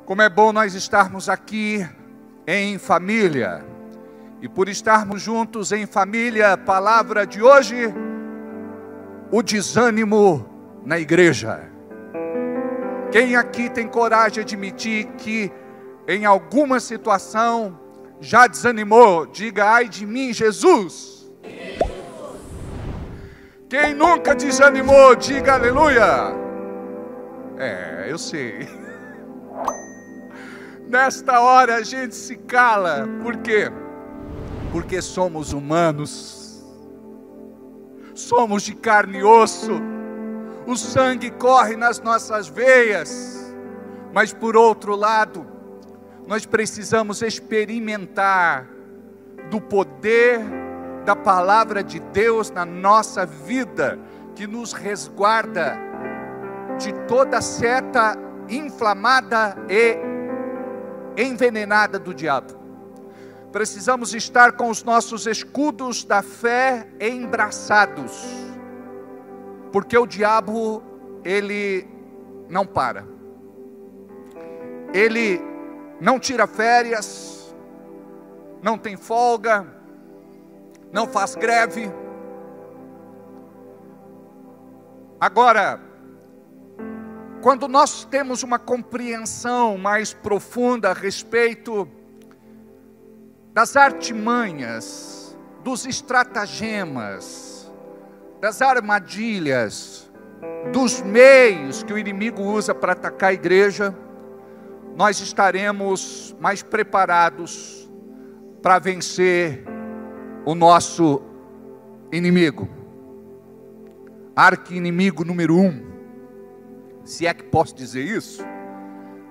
Como é bom nós estarmos aqui em família. E por estarmos juntos em família, a palavra de hoje, o desânimo na igreja. Quem aqui tem coragem de admitir que em alguma situação já desanimou? Diga: ai de mim, Jesus. Quem nunca desanimou, diga aleluia. Eu sei. Nesta hora a gente se cala. Por quê? Porque somos humanos. Somos de carne e osso. O sangue corre nas nossas veias. Mas por outro lado, nós precisamos experimentar do poder da palavra de Deus na nossa vida, que nos resguarda de toda seta inflamada e envenenada do diabo. Precisamos estar com os nossos escudos da fé embraçados, porque o diabo, ele não para, ele não tira férias, não tem folga, não faz greve. Agora, quando nós temos uma compreensão mais profunda a respeito das artimanhas, dos estratagemas, das armadilhas, dos meios que o inimigo usa para atacar a igreja, nós estaremos mais preparados para vencer o nosso inimigo, arqui-inimigo número 1. Se é que posso dizer isso,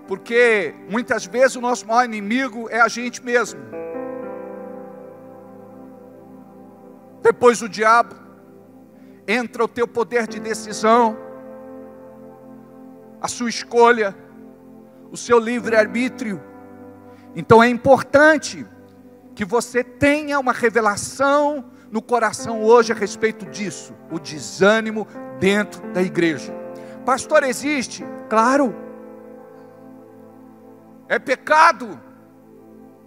porque muitas vezes o nosso maior inimigo é a gente mesmo. Depois do diabo, entra o teu poder de decisão, a sua escolha, o seu livre-arbítrio. Então é importante que você tenha uma revelação no coração hoje a respeito disso, o desânimo dentro da igreja. Pastor, existe? Claro. É pecado?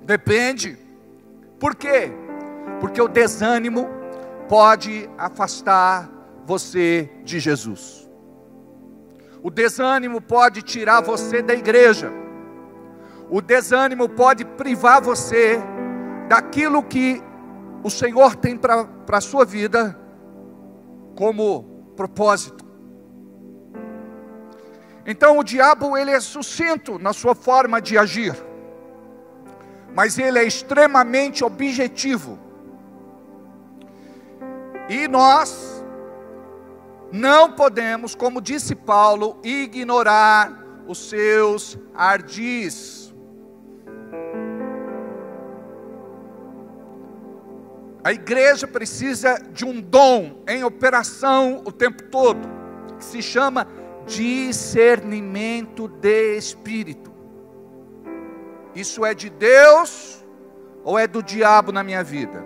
Depende. Por quê? Porque o desânimo pode afastar você de Jesus. O desânimo pode tirar você da igreja. O desânimo pode privar você daquilo que o Senhor tem para a sua vida como propósito. Então o diabo, ele é sucinto na sua forma de agir, mas ele é extremamente objetivo. E nós não podemos, como disse Paulo, ignorar os seus ardis. A igreja precisa de um dom em operação o tempo todo, que se chama discernimento de espírito. Isso é de Deus ou é do diabo na minha vida?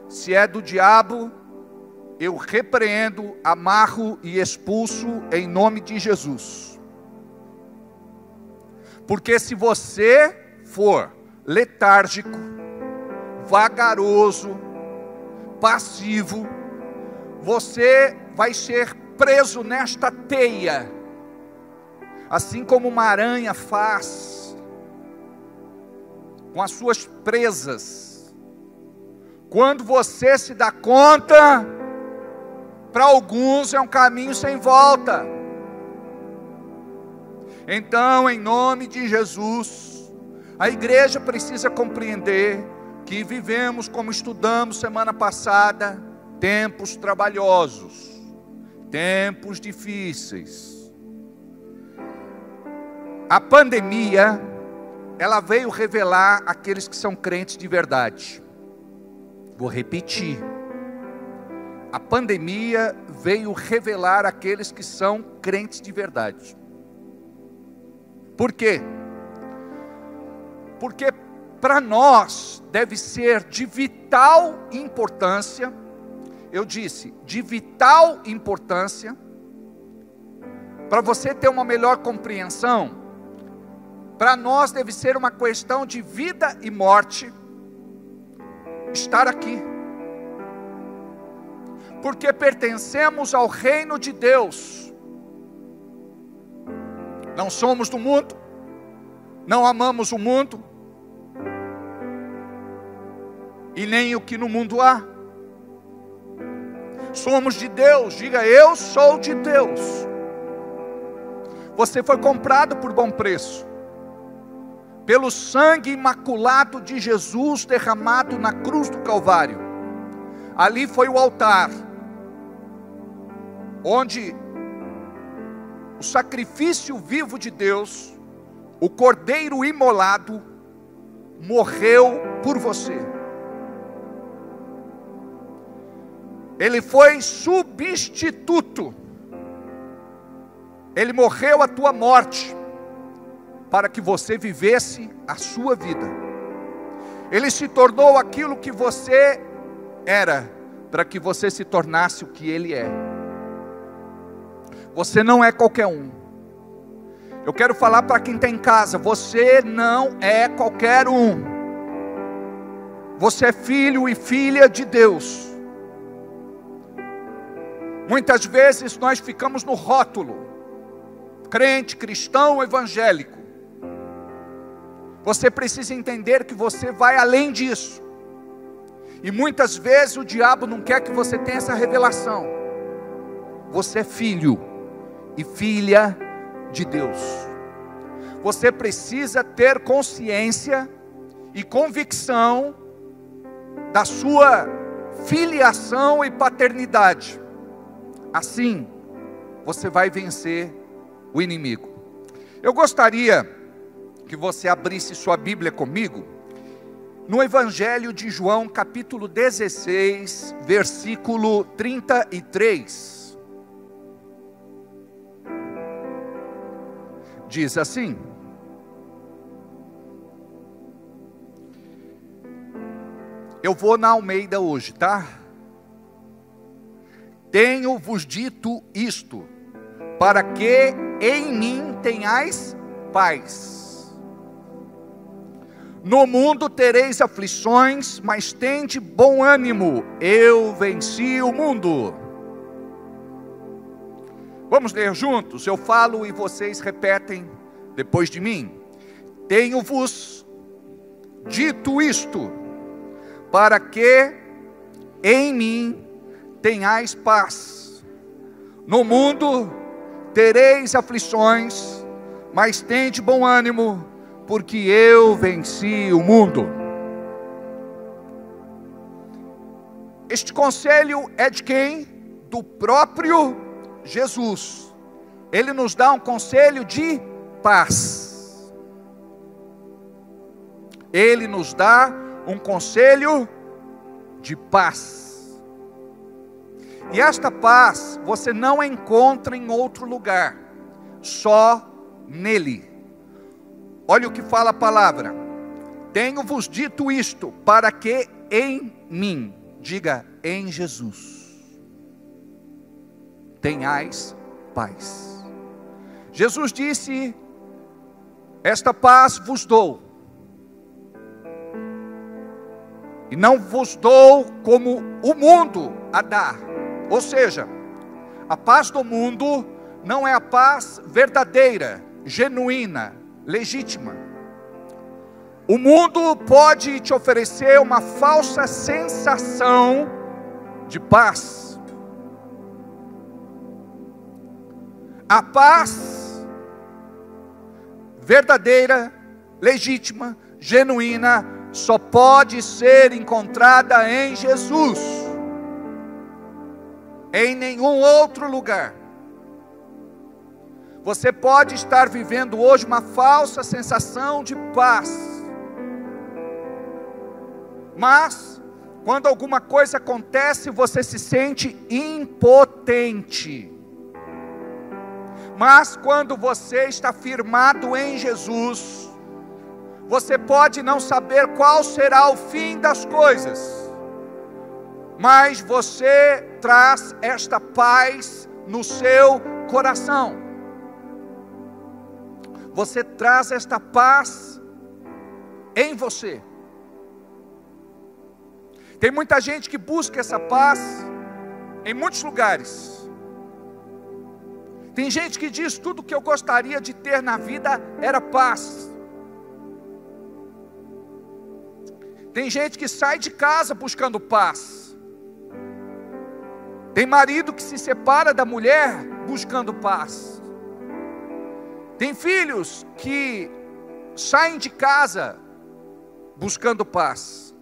Se é do diabo, eu repreendo, amarro e expulso em nome de Jesus. Porque se você for letárgico, vagaroso, passivo, você vai ser preso nesta teia, assim como uma aranha faz com as suas presas. Quando você se dá conta, para alguns é um caminho sem volta. Então, em nome de Jesus, a igreja precisa compreender que vivemos, como estudamos semana passada, tempos trabalhosos, tempos difíceis. A pandemia, ela veio revelar aqueles que são crentes de verdade. Vou repetir. A pandemia veio revelar aqueles que são crentes de verdade. Por quê? Porque para nós deve ser de vital importância, eu disse, de vital importância, para você ter uma melhor compreensão, Para nós deve ser uma questão de vida e morte estar aqui, porque pertencemos ao reino de Deus. Não somos do mundo, não amamos o mundo, e nem o que no mundo há. Somos de Deus. Diga: eu sou de Deus. Você foi comprado por bom preço, pelo sangue imaculado de Jesus derramado na cruz do Calvário. Ali foi o altar, onde o sacrifício vivo de Deus, o cordeiro imolado, morreu por você. Ele foi substituto. Ele morreu a tua morte, para que você vivesse a sua vida. Ele se tornou aquilo que você era, para que você se tornasse o que Ele é. Você não é qualquer um. Eu quero falar para quem está em casa: você não é qualquer um. Você é filho e filha de Deus. Muitas vezes nós ficamos no rótulo: crente, cristão, evangélico. Você precisa entender que você vai além disso. E muitas vezes o diabo não quer que você tenha essa revelação. Você é filho e filha de Deus. Você precisa ter consciência e convicção da sua filiação e paternidade. Assim, você vai vencer o inimigo. Eu gostaria que você abrisse sua Bíblia comigo no Evangelho de João, capítulo 16, versículo 33. Diz assim: eu vou na Almeida hoje, tá? Tenho-vos dito isto, para que em mim tenhais paz. No mundo tereis aflições, mas tende bom ânimo, eu venci o mundo. Vamos ler juntos? Eu falo e vocês repetem depois de mim. Tenho-vos dito isto, para que em mim tenhais paz. No mundo tereis aflições, mas tende bom ânimo, porque eu venci o mundo. Este conselho é de quem? Do próprio Jesus. Ele nos dá um conselho de paz. Ele nos dá um conselho de paz. E esta paz você não encontra em outro lugar, só nele. Olha o que fala a palavra: tenho-vos dito isto, para que em mim, diga, em Jesus, tenhais paz. Jesus disse: esta paz vos dou, e não vos dou como o mundo a dá. Ou seja, a paz do mundo não é a paz verdadeira, genuína, legítima. O mundo pode te oferecer uma falsa sensação de paz. A paz verdadeira, legítima, genuína, só pode ser encontrada em Jesus. Em nenhum outro lugar. Você pode estar vivendo hoje uma falsa sensação de paz, mas quando alguma coisa acontece, você se sente impotente. Mas quando você está firmado em Jesus, você pode não saber qual será o fim das coisas, mas você traz esta paz no seu coração. você traz esta paz em você. Tem muita gente que busca essa paz em muitos lugares. Tem gente que diz: tudo que eu gostaria de ter na vida era paz. Tem gente que sai de casa buscando paz. Tem marido que se separa da mulher buscando paz. Tem filhos que saem de casa buscando paz.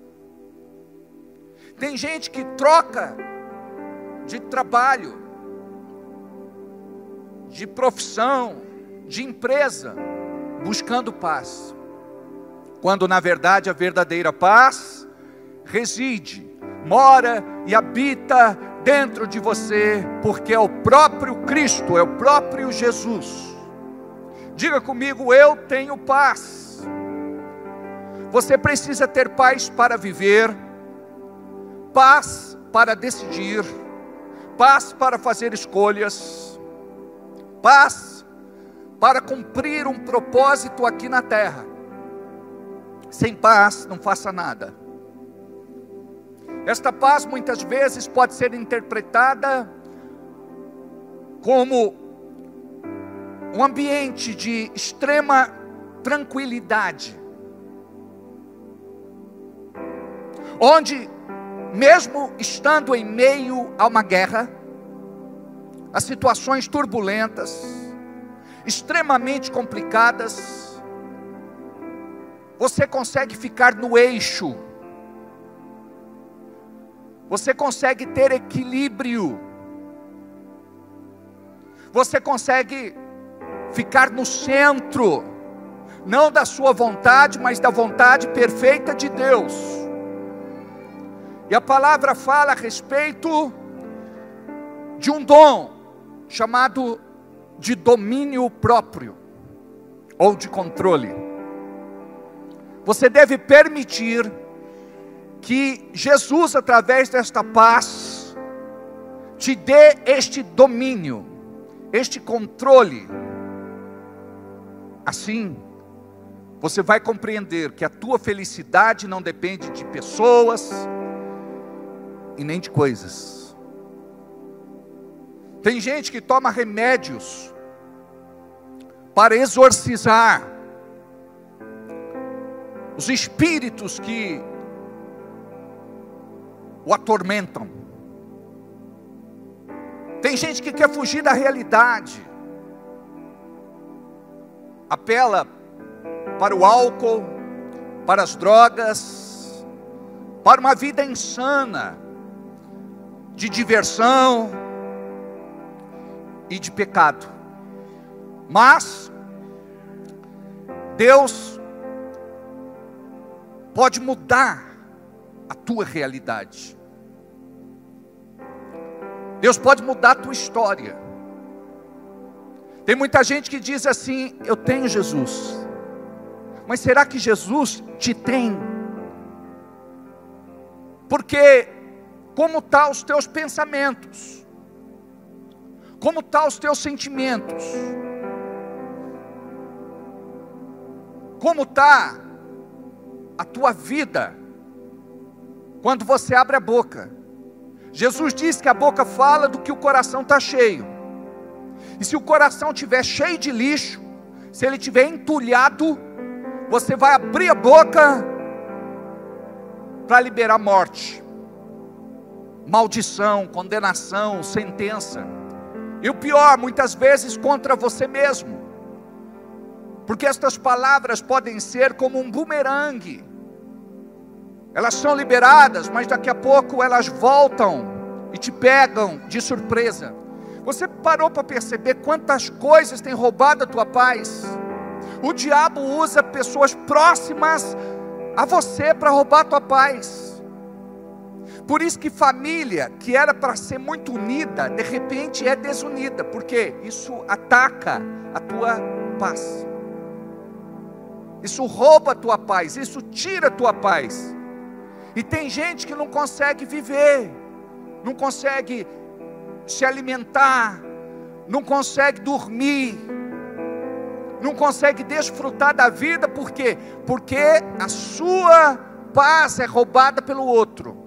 Tem gente que troca de trabalho, de profissão, de empresa, buscando paz, quando na verdade a verdadeira paz reside, mora e habita dentro de você, porque é o próprio Cristo, é o próprio Jesus. Diga comigo: eu tenho paz. Você precisa ter paz para viver, paz para decidir, paz para fazer escolhas, paz para cumprir um propósito aqui na terra. Sem paz não faça nada. Esta paz muitas vezes pode ser interpretada como um ambiente de extrema tranquilidade, onde mesmo estando em meio a uma guerra, a situações turbulentas, extremamente complicadas, você consegue ficar no eixo, você consegue ter equilíbrio, você consegue ficar no centro, não da sua vontade, mas da vontade perfeita de Deus. E a palavra fala a respeito de um dom chamado de domínio próprio, ou de controle. Você deve permitir que Jesus, através desta paz, te dê este domínio, este controle. Assim, você vai compreender que a tua felicidade não depende de pessoas e nem de coisas. Tem gente que toma remédios para exorcizar os espíritos que o atormentam. Tem gente que quer fugir da realidade, apela para o álcool, para as drogas, para uma vida insana, de diversão e de pecado. Mas Deus pode mudar a tua realidade. Deus pode mudar a tua história. Tem muita gente que diz assim: eu tenho Jesus. Mas será que Jesus te tem? Porque como estão os teus pensamentos? Como estão os teus sentimentos? Como está a tua vida quando você abre a boca? Jesus diz que a boca fala do que o coração está cheio. E se o coração estiver cheio de lixo, se ele estiver entulhado, você vai abrir a boca para liberar morte, maldição, condenação, sentença. E o pior, muitas vezes contra você mesmo, porque estas palavras podem ser como um bumerangue. Elas são liberadas, mas daqui a pouco elas voltam e te pegam de surpresa. Você parou para perceber quantas coisas têm roubado a tua paz? O diabo usa pessoas próximas a você para roubar a tua paz. Por isso que família, que era para ser muito unida, de repente é desunida, porque isso ataca a tua paz. Isso rouba a tua paz, isso tira a tua paz. E tem gente que não consegue viver, não consegue se alimentar, não consegue dormir, não consegue desfrutar da vida, por quê? Porque a sua paz é roubada pelo outro.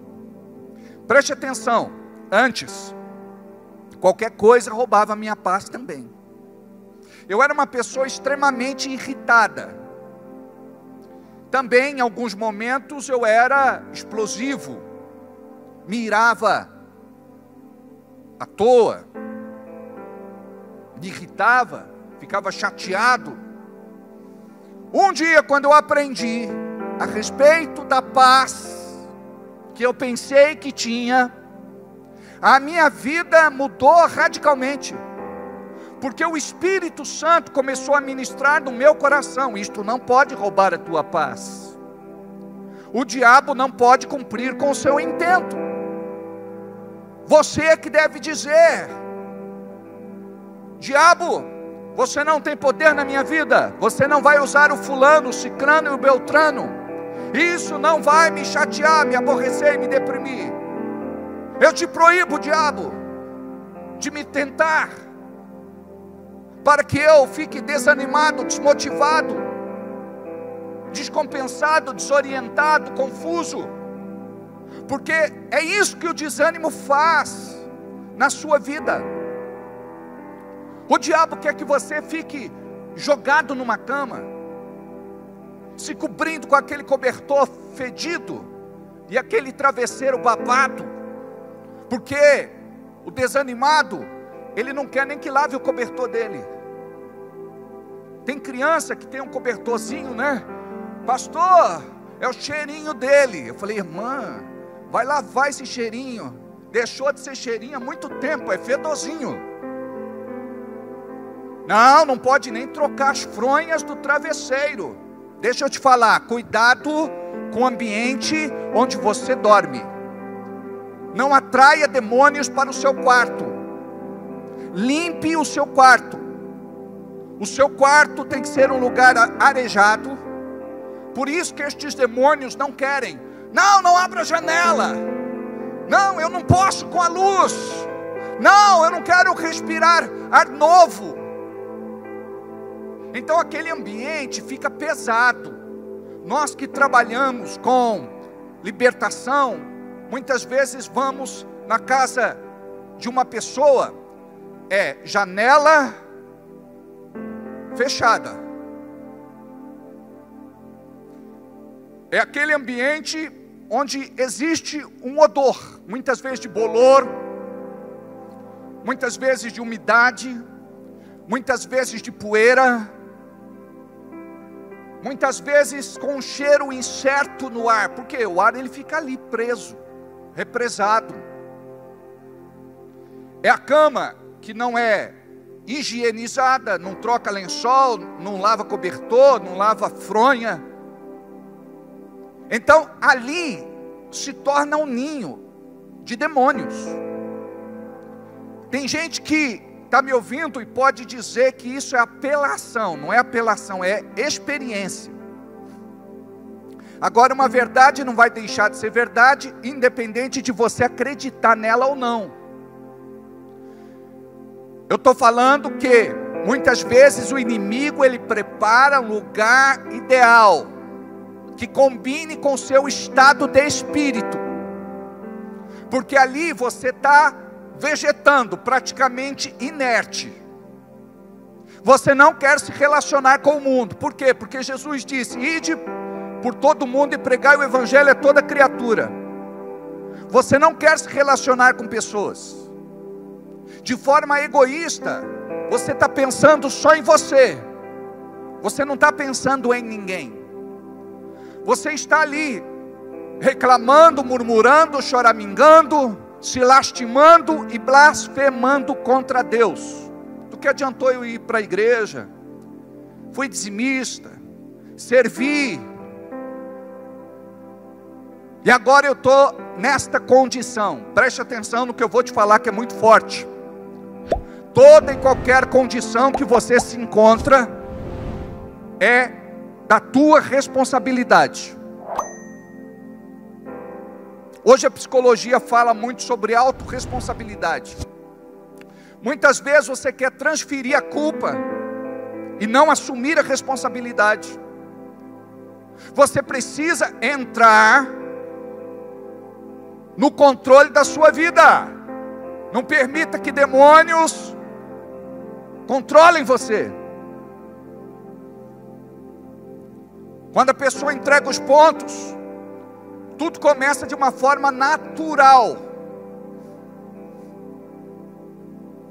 Preste atenção, antes, qualquer coisa roubava a minha paz também. Eu era uma pessoa extremamente irritada. Também, em alguns momentos, eu era explosivo, me irava à toa, me irritava, ficava chateado. Um dia, quando eu aprendi a respeito da paz que eu pensei que tinha, a minha vida mudou radicalmente, porque o Espírito Santo começou a ministrar no meu coração: isto não pode roubar a tua paz, o diabo não pode cumprir com o seu intento, você é que deve dizer: diabo, você não tem poder na minha vida, você não vai usar o fulano, o cicrano e o beltrano, isso não vai me chatear, me aborrecer e me deprimir. Eu te proíbo, diabo, de me tentar, para que eu fique desanimado, desmotivado, descompensado, desorientado, confuso, porque é isso que o desânimo faz na sua vida. O diabo quer que você fique jogado numa cama, se cobrindo com aquele cobertor fedido e aquele travesseiro babado, porque o desanimado, ele não quer nem que lave o cobertor dele. Tem criança que tem um cobertorzinho, né? Pastor, é o cheirinho dele. Eu falei: irmã, vai lavar esse cheirinho. Deixou de ser cheirinho há muito tempo, é fedorzinho. Não pode nem trocar as fronhas do travesseiro. Deixa eu te falar, cuidado com o ambiente onde você dorme. Não atraia demônios para o seu quarto. Limpe o seu quarto. O seu quarto tem que ser um lugar arejado. Por isso que estes demônios não querem. Não abra a janela. Não, eu não posso com a luz. Não, eu não quero respirar ar novo. Então aquele ambiente fica pesado. Nós que trabalhamos com libertação, muitas vezes vamos na casa de uma pessoa, janela fechada. É aquele ambiente onde existe um odor, muitas vezes de bolor, muitas vezes de umidade, muitas vezes de poeira, muitas vezes com um cheiro incerto no ar, porque o ar ele fica ali preso, represado. É a cama que não é higienizada, não troca lençol, não lava cobertor, não lava fronha. Então ali se torna um ninho de demônios. Tem gente que está me ouvindo e pode dizer que isso é apelação. Não é apelação, é experiência. Agora, uma verdade não vai deixar de ser verdade, independente de você acreditar nela ou não. Eu estou falando que muitas vezes o inimigo ele prepara um lugar ideal que combine com o seu estado de espírito, porque ali você está vegetando, praticamente inerte. Você não quer se relacionar com o mundo. Por quê? Porque Jesus disse: ide por todo o mundo e pregai o evangelho a toda criatura. Você não quer se relacionar com pessoas. De forma egoísta, você está pensando só em você. Você não está pensando em ninguém. Você está ali reclamando, murmurando, choramingando, se lastimando e blasfemando contra Deus. Do que adiantou eu ir para a igreja? Fui dizimista, servi, e agora eu estou nesta condição. Preste atenção no que eu vou te falar, que é muito forte. Toda e qualquer condição que você se encontra é da tua responsabilidade. Hoje a psicologia fala muito sobre autorresponsabilidade. Muitas vezes você quer transferir a culpa e não assumir a responsabilidade. Você precisa entrar no controle da sua vida. Não permita que demônios controlem você. Quando a pessoa entrega os pontos, tudo começa de uma forma natural.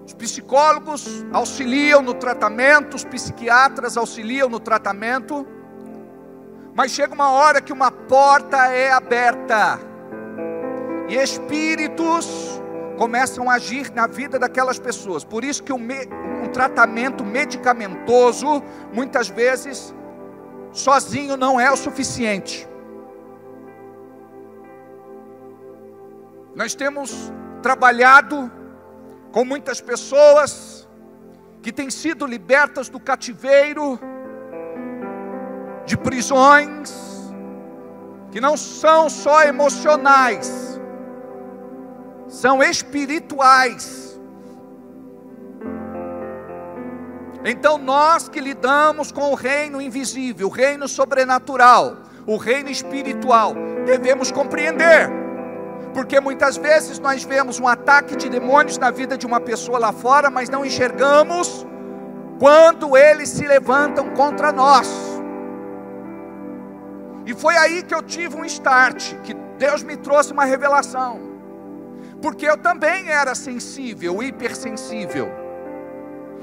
Os psicólogos auxiliam no tratamento, os psiquiatras auxiliam no tratamento, mas chega uma hora que uma porta é aberta e espíritos começam a agir na vida daquelas pessoas. Por isso que um tratamento medicamentoso, muitas vezes, sozinho não é o suficiente. Nós temos trabalhado com muitas pessoas que têm sido libertas do cativeiro, de prisões, que não são só emocionais, são espirituais. Então nós que lidamos com o reino invisível, o reino sobrenatural, o reino espiritual, devemos compreender, porque muitas vezes nós vemos um ataque de demônios na vida de uma pessoa lá fora, mas não enxergamos quando eles se levantam contra nós. E foi aí que eu tive um start, que Deus me trouxe uma revelação, porque eu também era sensível, hipersensível,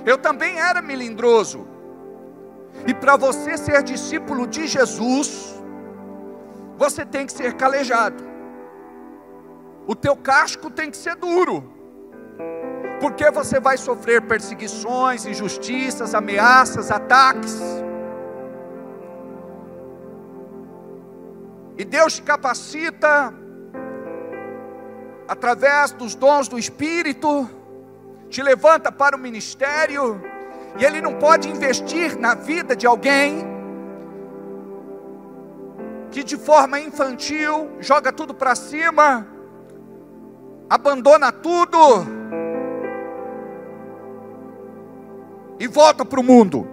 eu também era melindroso. E para você ser discípulo de Jesus, você tem que ser calejado. O teu casco tem que ser duro, porque você vai sofrer perseguições, injustiças, ameaças, ataques. E Deus te capacita através dos dons do Espírito, te levanta para o ministério, e Ele não pode investir na vida de alguém que de forma infantil joga tudo para cima, abandona tudo e volta para o mundo.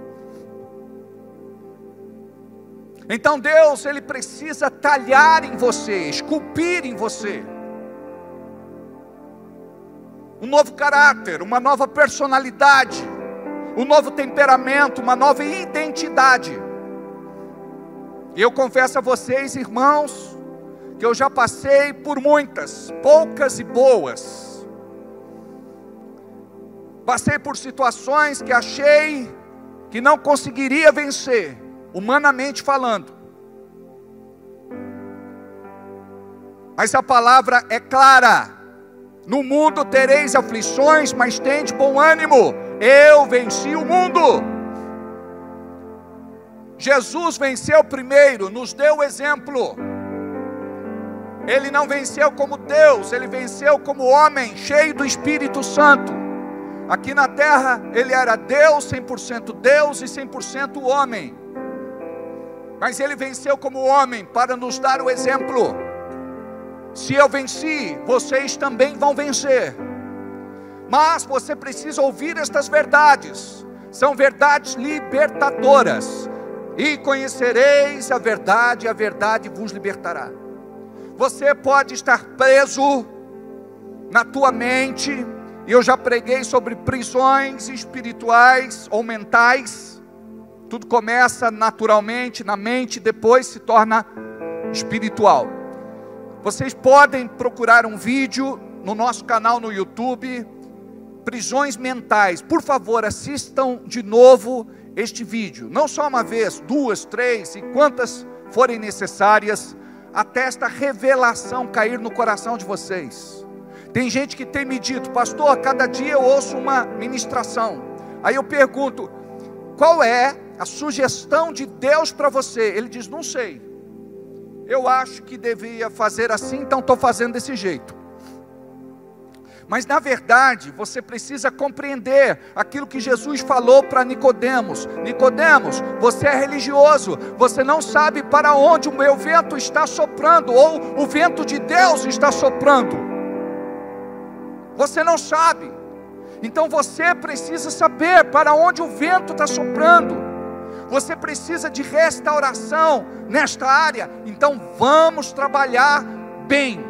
Então Deus, Ele precisa talhar em você, esculpir em você um novo caráter, uma nova personalidade, um novo temperamento, uma nova identidade. E eu confesso a vocês, irmãos, que eu já passei por muitas, poucas e boas. Passei por situações que achei que não conseguiria vencer, humanamente falando. Mas a palavra é clara: no mundo tereis aflições, mas tende bom ânimo, eu venci o mundo. Jesus venceu primeiro, nos deu o exemplo. Ele não venceu como Deus, Ele venceu como homem, cheio do Espírito Santo. Aqui na terra, Ele era Deus, 100% Deus e 100% homem. Mas Ele venceu como homem, para nos dar o exemplo. Se eu venci, vocês também vão vencer. Mas você precisa ouvir estas verdades. São verdades libertadoras. E conhecereis a verdade vos libertará. Você pode estar preso na tua mente, e eu já preguei sobre prisões espirituais ou mentais. Tudo começa naturalmente na mente, depois se torna espiritual. Vocês podem procurar um vídeo no nosso canal no YouTube, prisões mentais. Por favor, assistam de novo este vídeo, não só uma vez, 2, 3 e quantas forem necessárias, até esta revelação cair no coração de vocês. Tem gente que tem me dito: pastor, cada dia eu ouço uma ministração. Aí eu pergunto: qual é a sugestão de Deus para você? Ele diz: não sei, eu acho que devia fazer assim, então estou fazendo desse jeito. Mas na verdade, você precisa compreender aquilo que Jesus falou para Nicodemos. Nicodemos, você é religioso, você não sabe para onde o meu vento está soprando, ou o vento de Deus está soprando. Você não sabe. Então você precisa saber para onde o vento está soprando. Você precisa de restauração nesta área. Então vamos trabalhar bem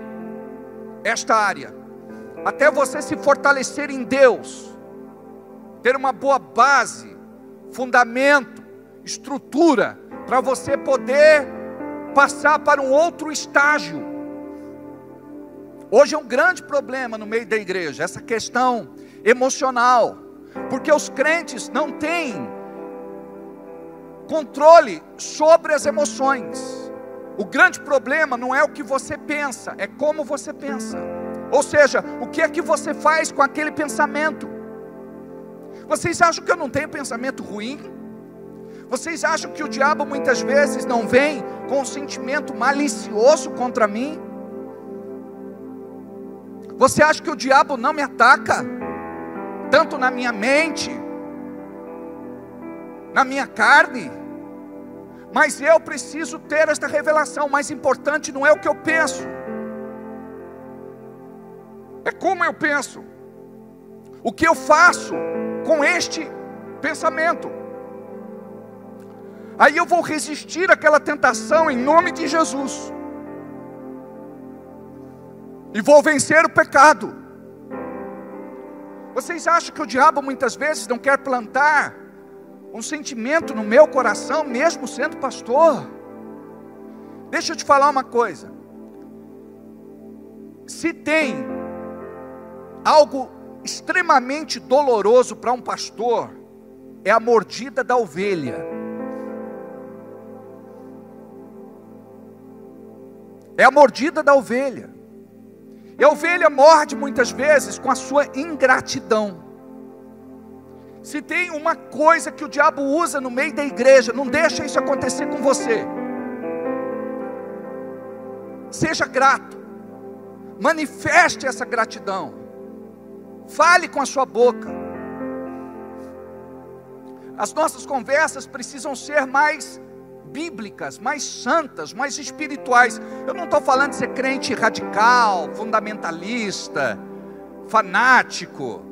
esta área, até você se fortalecer em Deus, ter uma boa base, fundamento, estrutura, para você poder passar para um outro estágio. Hoje é um grande problema no meio da igreja, essa questão emocional, porque os crentes não têm controle sobre as emoções. O grande problema não é o que você pensa, é como você pensa. Ou seja, o que é que você faz com aquele pensamento? Vocês acham que eu não tenho pensamento ruim? Vocês acham que o diabo muitas vezes não vem com um sentimento malicioso contra mim? Você acha que o diabo não me ataca? Tanto na minha mente, na minha carne? Mas eu preciso ter esta revelação. O mais importante não é o que eu penso, é como eu penso. O que eu faço com este pensamento? Aí eu vou resistir àquela tentação em nome de Jesus, e vou vencer o pecado. Vocês acham que o diabo muitas vezes não quer plantar um sentimento no meu coração, mesmo sendo pastor? Deixa eu te falar uma coisa. Se tem algo extremamente doloroso para um pastor, é a mordida da ovelha. É a mordida da ovelha. E a ovelha morde muitas vezes com a sua ingratidão. Se tem uma coisa que o diabo usa no meio da igreja, não deixa isso acontecer com você. Seja grato. Manifeste essa gratidão. Fale com a sua boca. As nossas conversas precisam ser mais bíblicas, mais santas, mais espirituais. Eu não estou falando de ser crente radical, fundamentalista, fanático.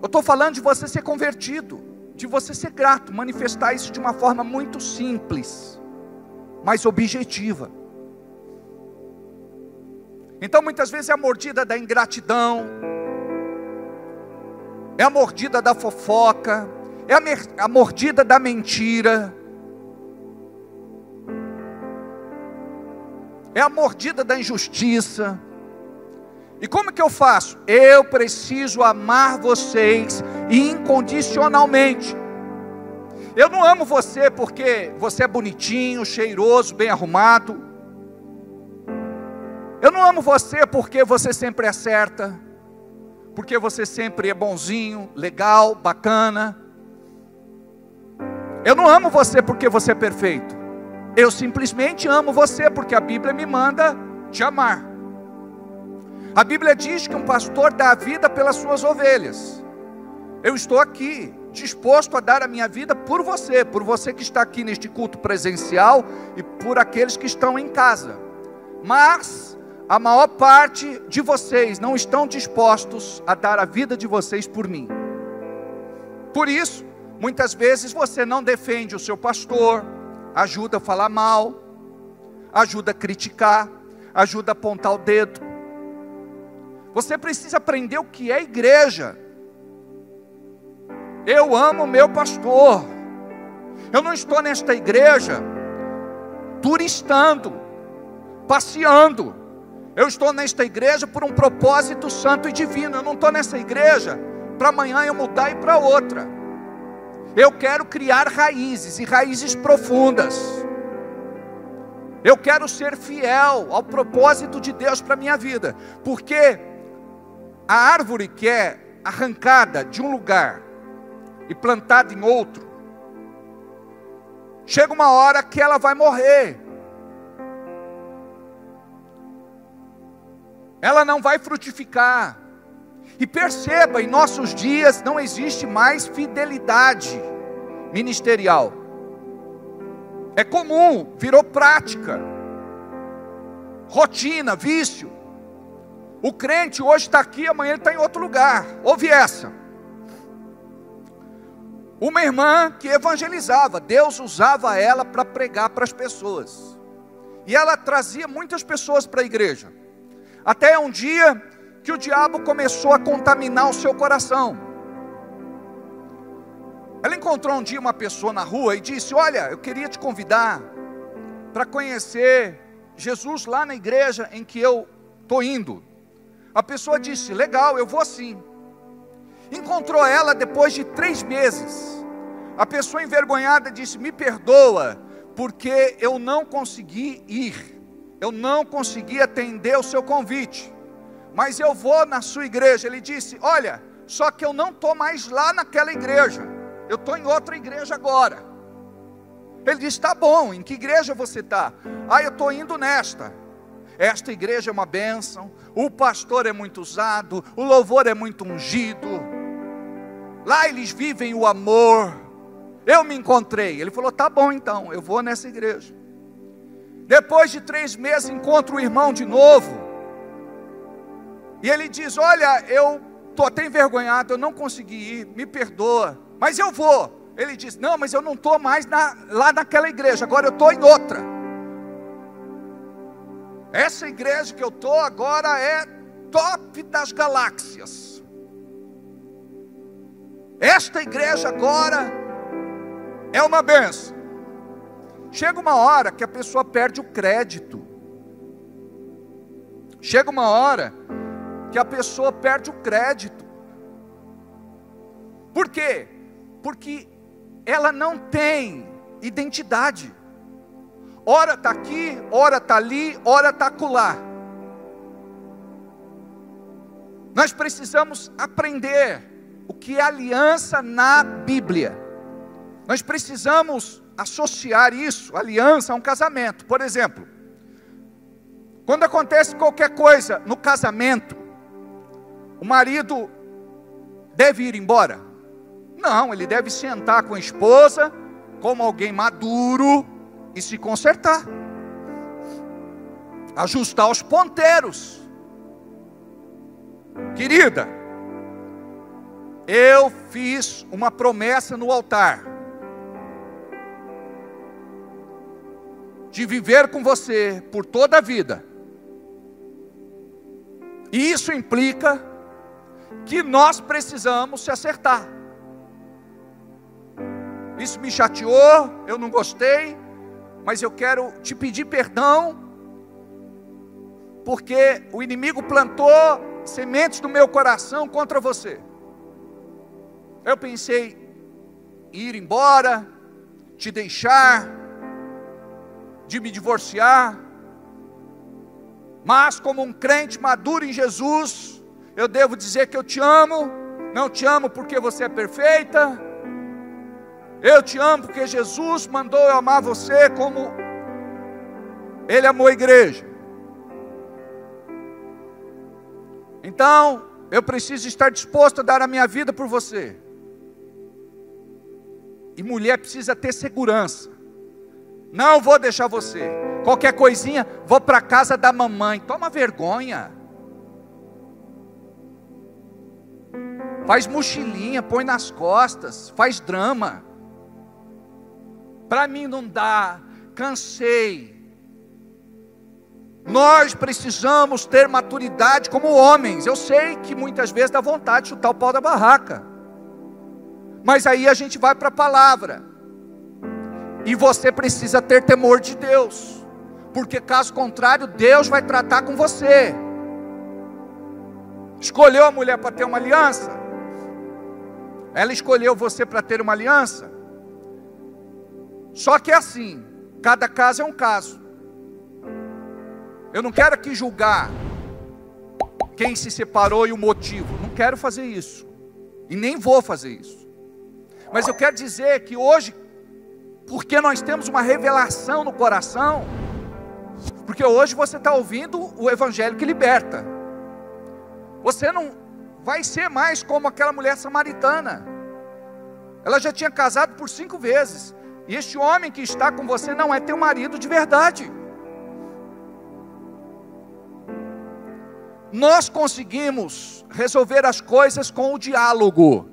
Eu estou falando de você ser convertido, de você ser grato, manifestar isso de uma forma muito simples, mas objetiva. Então muitas vezes é a mordida da ingratidão, é a mordida da fofoca, é a mordida da mentira, é a mordida da injustiça. E como que eu faço? Eu preciso amar vocês incondicionalmente. Eu não amo você porque você é bonitinho, cheiroso, bem arrumado. Eu não amo você porque você sempre acerta, porque você sempre é bonzinho, legal, bacana. Eu não amo você porque você é perfeito. Eu simplesmente amo você porque a Bíblia me manda te amar. A Bíblia diz que um pastor dá a vida pelas suas ovelhas. Eu estou aqui, disposto a dar a minha vida por você que está aqui neste culto presencial e por aqueles que estão em casa. Mas a maior parte de vocês não estão dispostos a dar a vida de vocês por mim. Por isso, muitas vezes você não defende o seu pastor, ajuda a falar mal, ajuda a criticar, ajuda a apontar o dedo. Você precisa aprender o que é igreja. Eu amo o meu pastor. Eu não estou nesta igreja turistando, passeando. Eu estou nesta igreja por um propósito santo e divino. Eu não estou nessa igreja para amanhã eu mudar e ir para outra. Eu quero criar raízes, e raízes profundas. Eu quero ser fiel ao propósito de Deus para a minha vida. Porque a árvore que é arrancada de um lugar e plantada em outro, chega uma hora que ela vai morrer. Ela não vai frutificar. E perceba, em nossos dias não existe mais fidelidade ministerial. É comum, virou prática, rotina, vício. O crente hoje está aqui, amanhã ele está em outro lugar. Ouve essa. Uma irmã que evangelizava, Deus usava ela para pregar para as pessoas. E ela trazia muitas pessoas para a igreja. Até um dia que o diabo começou a contaminar o seu coração. Ela encontrou um dia uma pessoa na rua e disse: olha, eu queria te convidar para conhecer Jesus lá na igreja em que eu estou indo. A pessoa disse: legal, eu vou sim. Encontrou ela depois de 3 meses. A pessoa envergonhada disse: me perdoa, porque eu não consegui ir. Eu não consegui atender o seu convite. Mas eu vou na sua igreja. Ele disse: olha, só que eu não estou mais lá naquela igreja. Eu estou em outra igreja agora. Ele disse: tá bom, em que igreja você está? Ah, eu estou indo nesta. Esta igreja é uma bênção, o pastor é muito usado, o louvor é muito ungido, lá eles vivem o amor, eu me encontrei. Ele falou: tá bom então, eu vou nessa igreja. Depois de 3 meses encontro o irmão de novo, e ele diz: olha, eu estou até envergonhado, eu não consegui ir, me perdoa, mas eu vou. Ele diz: não, mas eu não estou mais lá naquela igreja, agora eu estou em outra. Essa igreja que eu estou agora é top das galáxias. Esta igreja agora é uma bênção. Chega uma hora que a pessoa perde o crédito. Chega uma hora que a pessoa perde o crédito. Por quê? Porque ela não tem identidade. Ora está aqui, ora está ali, ora está acolá. Nós precisamos aprender o que é aliança na Bíblia. Nós precisamos associar isso, aliança, a um casamento. Por exemplo, quando acontece qualquer coisa no casamento, o marido deve ir embora? Não, ele deve sentar com a esposa, como alguém maduro, e se consertar, ajustar os ponteiros. Querida, eu fiz uma promessa no altar, de viver com você por toda a vida, e isso implica que nós precisamos se acertar. Isso me chateou, eu não gostei, mas eu quero te pedir perdão, porque o inimigo plantou sementes no meu coração contra você. Eu pensei em ir embora, te deixar, de me divorciar, mas como um crente maduro em Jesus, eu devo dizer que eu te amo. Não te amo porque você é perfeita, eu te amo porque Jesus mandou eu amar você como Ele amou a igreja. Então, eu preciso estar disposto a dar a minha vida por você. E mulher precisa ter segurança. Não vou deixar você. Qualquer coisinha, vou para a casa da mamãe. Toma vergonha. Faz mochilinha, põe nas costas, faz drama. Para mim não dá, cansei. Nós precisamos ter maturidade como homens. Eu sei que muitas vezes dá vontade de chutar o pau da barraca, mas aí a gente vai para a palavra. E você precisa ter temor de Deus, porque caso contrário, Deus vai tratar com você. Escolheu a mulher para ter uma aliança? Ela escolheu você para ter uma aliança? Só que é assim, cada caso é um caso. Eu não quero aqui julgar quem se separou e o motivo. Não quero fazer isso. E nem vou fazer isso. Mas eu quero dizer que hoje, porque nós temos uma revelação no coração, porque hoje você está ouvindo o Evangelho que liberta. Você não vai ser mais como aquela mulher samaritana. Ela já tinha casado por 5 vezes. E este homem que está com você não é teu marido de verdade. nós conseguimos resolver as coisas com o diálogo.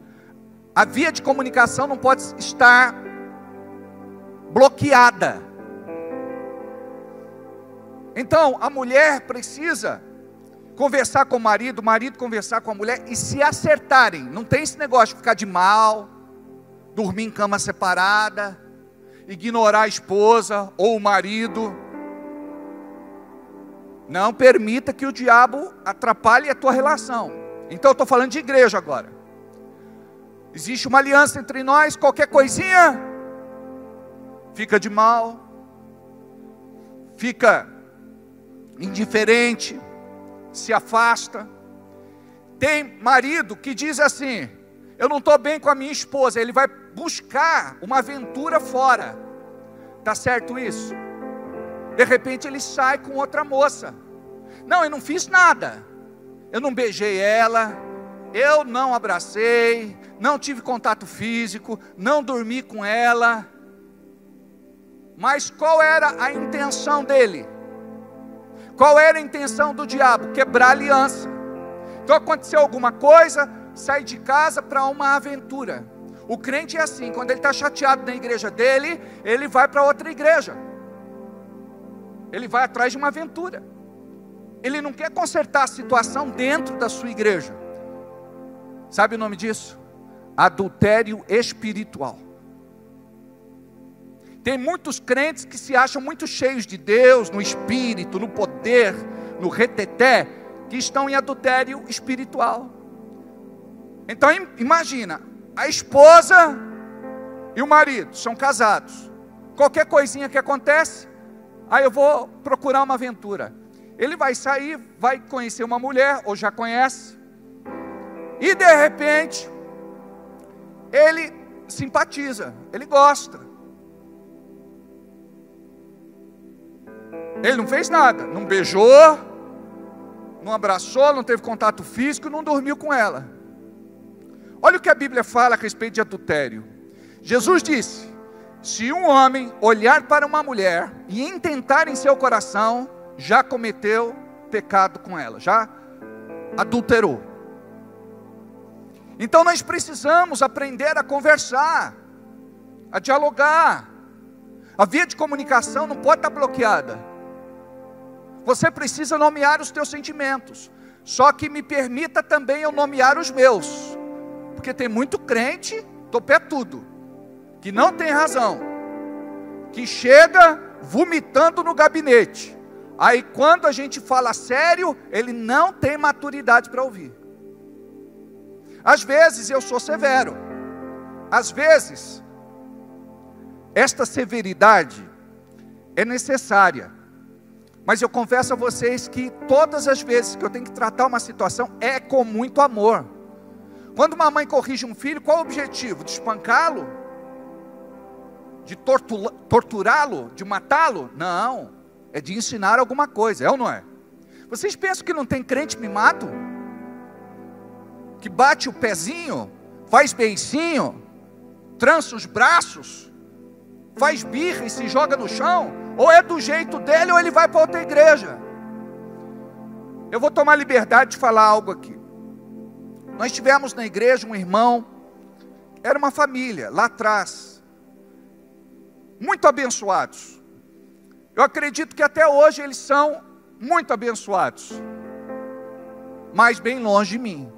A via de comunicação não pode estar bloqueada. Então, a mulher precisa conversar com o marido conversar com a mulher e se acertarem. Não tem esse negócio de ficar de mal, dormir em cama separada, ignorar a esposa ou o marido. Não permita que o diabo atrapalhe a tua relação. Então eu estou falando de igreja agora. Existe uma aliança entre nós, qualquer coisinha, fica de mal, fica indiferente, se afasta. Tem marido que diz assim: eu não estou bem com a minha esposa, ele vai buscar uma aventura fora. Está certo isso? De repente ele sai com outra moça. Não, eu não fiz nada, eu não beijei ela, eu não abracei, não tive contato físico, não dormi com ela. Mas qual era a intenção dele? Qual era a intenção do diabo? Quebrar a aliança. Então aconteceu alguma coisa, sai de casa para uma aventura. O crente é assim, quando ele está chateado na igreja dele, ele vai para outra igreja. Ele vai atrás de uma aventura. Ele não quer consertar a situação dentro da sua igreja. Sabe o nome disso? Adultério espiritual. Tem muitos crentes que se acham muito cheios de Deus, no espírito, no poder, no reteté, que estão em adultério espiritual. Então imagina, a esposa e o marido são casados. Qualquer coisinha que acontece, aí eu vou procurar uma aventura. Ele vai sair, vai conhecer uma mulher, ou já conhece, e de repente, ele simpatiza, ele gosta. Ele não fez nada, não beijou, não abraçou, não teve contato físico, não dormiu com ela. Olha o que a Bíblia fala a respeito de adultério. Jesus disse: se um homem olhar para uma mulher e intentar em seu coração, já cometeu pecado com ela, já adulterou. Então nós precisamos aprender a conversar, a dialogar. A via de comunicação não pode estar bloqueada. Você precisa nomear os teus sentimentos. Só que me permita também eu nomear os meus. Porque tem muito crente, topetudo, que não tem razão, que chega vomitando no gabinete. Aí quando a gente fala sério, ele não tem maturidade para ouvir. Às vezes eu sou severo. Às vezes, esta severidade é necessária. Mas eu confesso a vocês que todas as vezes que eu tenho que tratar uma situação, é com muito amor. Quando uma mãe corrige um filho, qual é o objetivo? De espancá-lo? De torturá-lo? De matá-lo? Não, é de ensinar alguma coisa, é ou não é? Vocês pensam que não tem crente mimado? Que bate o pezinho, faz beicinho, trança os braços, faz birra e se joga no chão? Ou é do jeito dele, ou ele vai para outra igreja. Eu vou tomar liberdade de falar algo aqui. Nós tivemos na igreja um irmão, era uma família, lá atrás, muito abençoados. Eu acredito que até hoje eles são muito abençoados, mas bem longe de mim.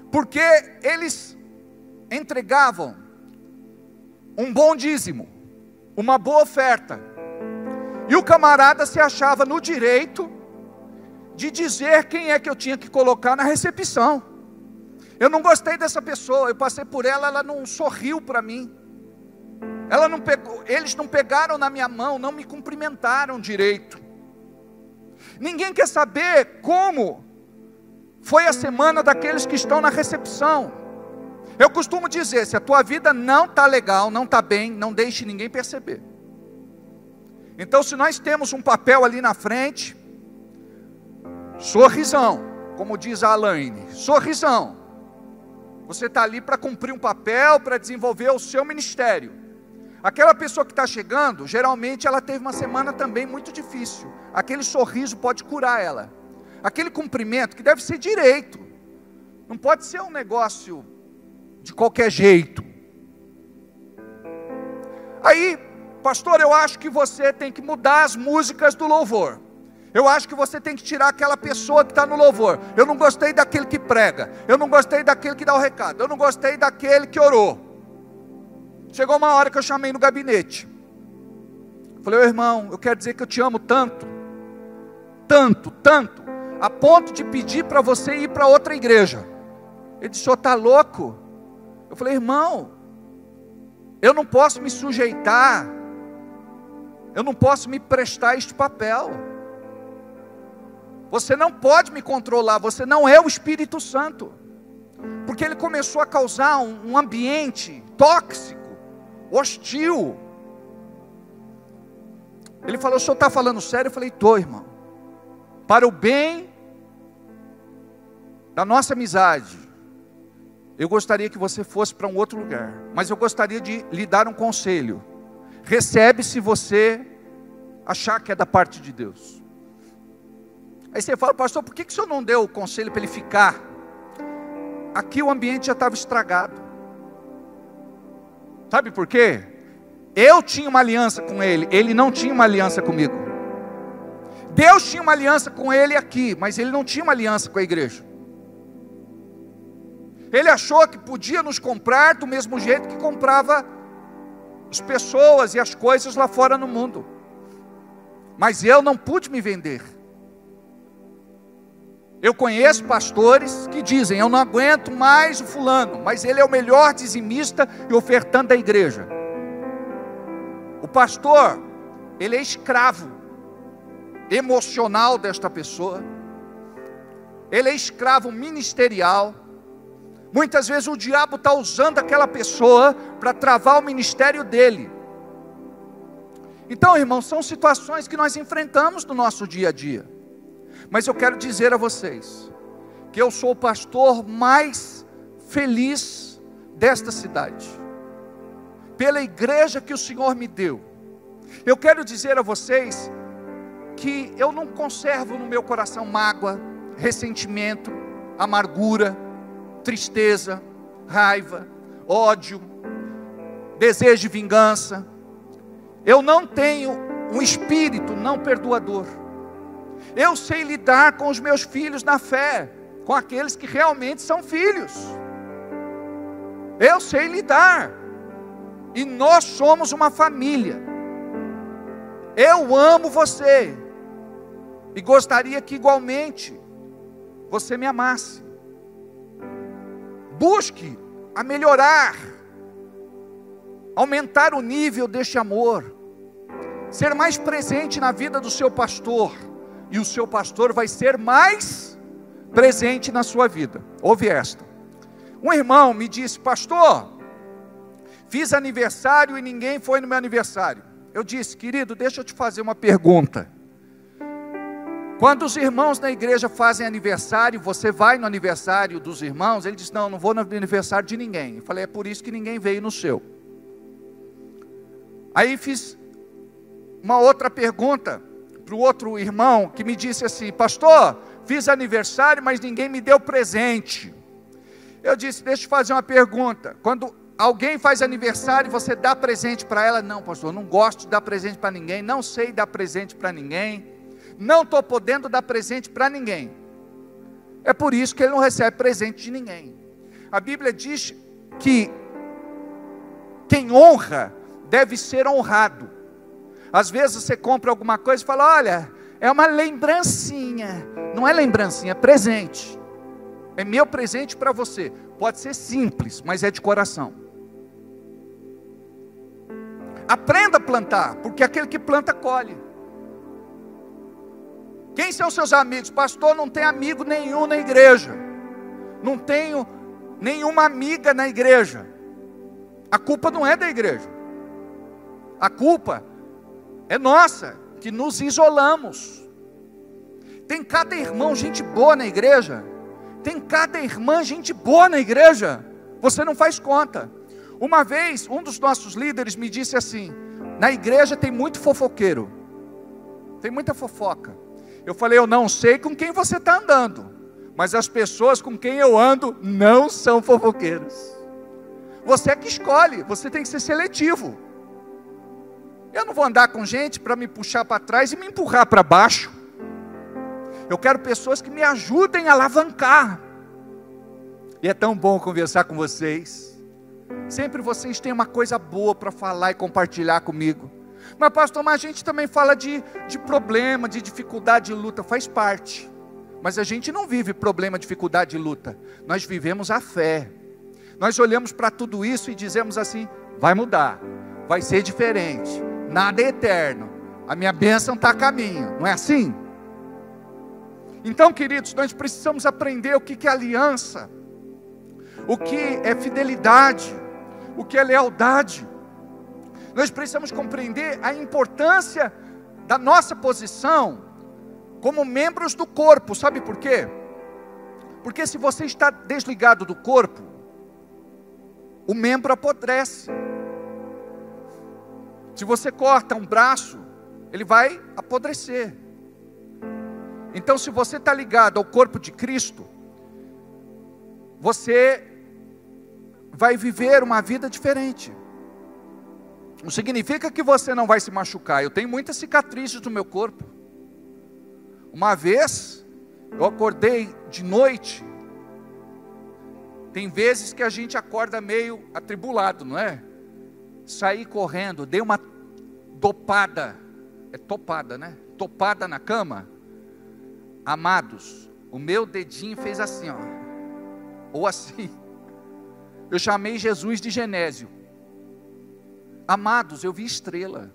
Porque eles entregavam um bom dízimo, uma boa oferta, e o camarada se achava no direito de dizer quem é que eu tinha que colocar na recepção. Eu não gostei dessa pessoa, eu passei por ela, ela não sorriu para mim, ela não pegou, eles não pegaram na minha mão, não me cumprimentaram direito. Ninguém quer saber como foi a semana daqueles que estão na recepção. Eu costumo dizer, se a tua vida não está legal, não está bem, não deixe ninguém perceber. Então se nós temos um papel ali na frente, sorrisão, como diz a Alaine, sorrisão. Você está ali para cumprir um papel, para desenvolver o seu ministério. Aquela pessoa que está chegando, geralmente ela teve uma semana também muito difícil. Aquele sorriso pode curar ela. aquele cumprimento que deve ser direito, não pode ser um negócio de qualquer jeito. Aí, pastor, eu acho que você tem que mudar as músicas do louvor. Eu acho que você tem que tirar aquela pessoa que está no louvor. Eu não gostei daquele que prega. Eu não gostei daquele que dá o recado. Eu não gostei daquele que orou. Chegou uma hora que eu chamei no gabinete. Falei, ô irmão, eu quero dizer que eu te amo tanto, tanto, tanto, a ponto de pedir para você ir para outra igreja. Ele disse, o senhor está louco? Eu falei, irmão, eu não posso me sujeitar, eu não posso me prestar a este papel. Você não pode me controlar, você não é o Espírito Santo. Porque ele começou a causar um ambiente tóxico, hostil. Ele falou, o senhor está falando sério? Eu falei, estou, irmão. Para o bem da nossa amizade, eu gostaria que você fosse para um outro lugar. Mas eu gostaria de lhe dar um conselho. Recebe se você achar que é da parte de Deus. Aí você fala, pastor, por que o senhor não deu o conselho para ele ficar? Aqui o ambiente já estava estragado. Sabe por quê? Eu tinha uma aliança com ele, ele não tinha uma aliança comigo. Deus tinha uma aliança com ele aqui, mas ele não tinha uma aliança com a igreja. Ele achou que podia nos comprar do mesmo jeito que comprava as pessoas e as coisas lá fora no mundo. Mas eu não pude me vender. Eu conheço pastores que dizem, eu não aguento mais o fulano, mas ele é o melhor dizimista e ofertante da igreja. O pastor, ele é escravo emocional desta pessoa, ele é escravo ministerial. Muitas vezes o diabo está usando aquela pessoa para travar o ministério dele. Então, irmãos, são situações que nós enfrentamos no nosso dia a dia. Mas eu quero dizer a vocês, que eu sou o pastor mais feliz desta cidade, pela igreja que o Senhor me deu. Eu quero dizer a vocês, que eu não conservo no meu coração mágoa, ressentimento, amargura, tristeza, raiva, ódio, desejo de vingança. Eu não tenho um espírito não perdoador. Eu sei lidar com os meus filhos na fé, com aqueles que realmente são filhos. Eu sei lidar. E nós somos uma família. Eu amo você. E gostaria que igualmente você me amasse. Busque a melhorar, aumentar o nível deste amor, ser mais presente na vida do seu pastor. E o seu pastor vai ser mais presente na sua vida. Ouve esta. Um irmão me disse, pastor, fiz aniversário e ninguém foi no meu aniversário. Eu disse, querido, deixa eu te fazer uma pergunta. Quando os irmãos na igreja fazem aniversário, você vai no aniversário dos irmãos? Ele disse, não, não vou no aniversário de ninguém. Eu falei, é por isso que ninguém veio no seu. Aí fiz uma outra pergunta para o outro irmão, que me disse assim, pastor, fiz aniversário, mas ninguém me deu presente. Eu disse, deixa eu fazer uma pergunta, quando alguém faz aniversário, você dá presente para ela? Não, pastor, não gosto de dar presente para ninguém, não sei dar presente para ninguém, não estou podendo dar presente para ninguém. É por isso que ele não recebe presente de ninguém. A Bíblia diz que quem honra deve ser honrado. Às vezes você compra alguma coisa e fala, olha, é uma lembrancinha. Não é lembrancinha, é presente. É meu presente para você. Pode ser simples, mas é de coração. Aprenda a plantar, porque aquele que planta, colhe. Quem são seus amigos? Pastor, não tem amigo nenhum na igreja. Não tenho nenhuma amiga na igreja. A culpa não é da igreja. A culpa é nossa, que nos isolamos. Tem cada irmão gente boa na igreja. Tem cada irmã gente boa na igreja. Você não faz conta. Uma vez, um dos nossos líderes me disse assim, na igreja tem muito fofoqueiro. Tem muita fofoca. Eu falei, eu não sei com quem você está andando, mas as pessoas com quem eu ando não são fofoqueiras. Você é que escolhe, você tem que ser seletivo. Eu não vou andar com gente para me puxar para trás e me empurrar para baixo. Eu quero pessoas que me ajudem a alavancar. E é tão bom conversar com vocês. Sempre vocês têm uma coisa boa para falar e compartilhar comigo. Mas pastor, mas a gente também fala de problema, de dificuldade, de luta, faz parte. Mas a gente não vive problema, dificuldade e luta. Nós vivemos a fé. Nós olhamos para tudo isso e dizemos assim, vai mudar, vai ser diferente, nada é eterno, a minha bênção está a caminho, não é assim? Então, queridos, nós precisamos aprender o que é aliança, o que é fidelidade, o que é lealdade. Nós precisamos compreender a importância da nossa posição como membros do corpo. Sabe por quê? Porque se você está desligado do corpo, o membro apodrece. Se você corta um braço, ele vai apodrecer. Então, se você está ligado ao corpo de Cristo, você vai viver uma vida diferente. Não significa que você não vai se machucar. Eu tenho muitas cicatrizes no meu corpo. Uma vez, eu acordei de noite. Tem vezes que a gente acorda meio atribulado, não é? Saí correndo, dei uma topada. É topada, né? Topada na cama. Amados, o meu dedinho fez assim, ó. Ou assim. Eu chamei Jesus de Genésio. Amados, eu vi estrela.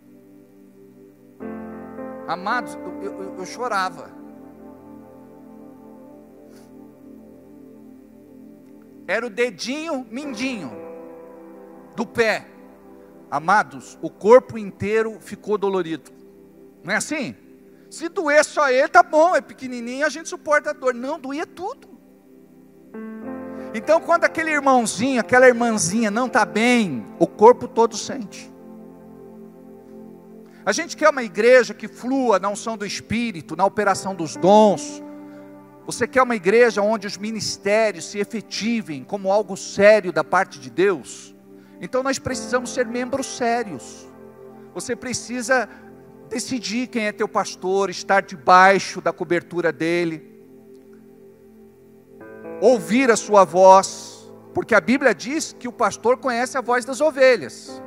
Amados, eu chorava. Era o dedinho mindinho do pé. Amados, o corpo inteiro ficou dolorido. Não é assim? Se doer só ele, tá bom, é pequenininho, a gente suporta a dor. Não, doía tudo. Então, quando aquele irmãozinho, aquela irmãzinha não está bem, o corpo todo sente. A gente quer uma igreja que flua na unção do Espírito, na operação dos dons. Você quer uma igreja onde os ministérios se efetivem como algo sério da parte de Deus? Então nós precisamos ser membros sérios. Você precisa decidir quem é teu pastor, estar debaixo da cobertura dele, ouvir a sua voz, porque a Bíblia diz que o pastor conhece a voz das ovelhas.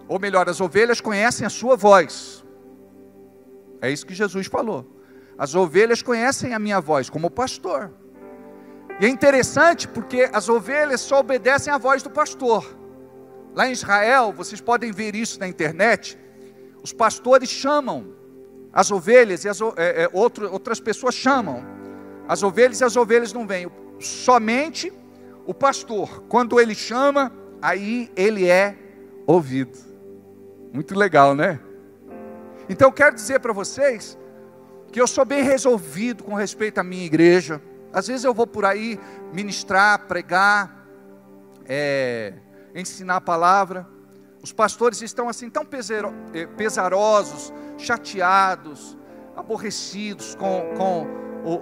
Ou melhor, as ovelhas conhecem a sua voz. É isso que Jesus falou. As ovelhas conhecem a minha voz como pastor. E é interessante porque as ovelhas só obedecem à voz do pastor. Lá em Israel, vocês podem ver isso na internet, os pastores chamam as ovelhas e outras pessoas chamam as ovelhas e as ovelhas não vêm. Somente o pastor, quando ele chama, aí ele é ouvido. Muito legal, né? Então eu quero dizer para vocês que eu sou bem resolvido com respeito à minha igreja. Às vezes eu vou por aí ministrar, pregar, ensinar a palavra. Os pastores estão assim tão pesarosos, chateados, aborrecidos com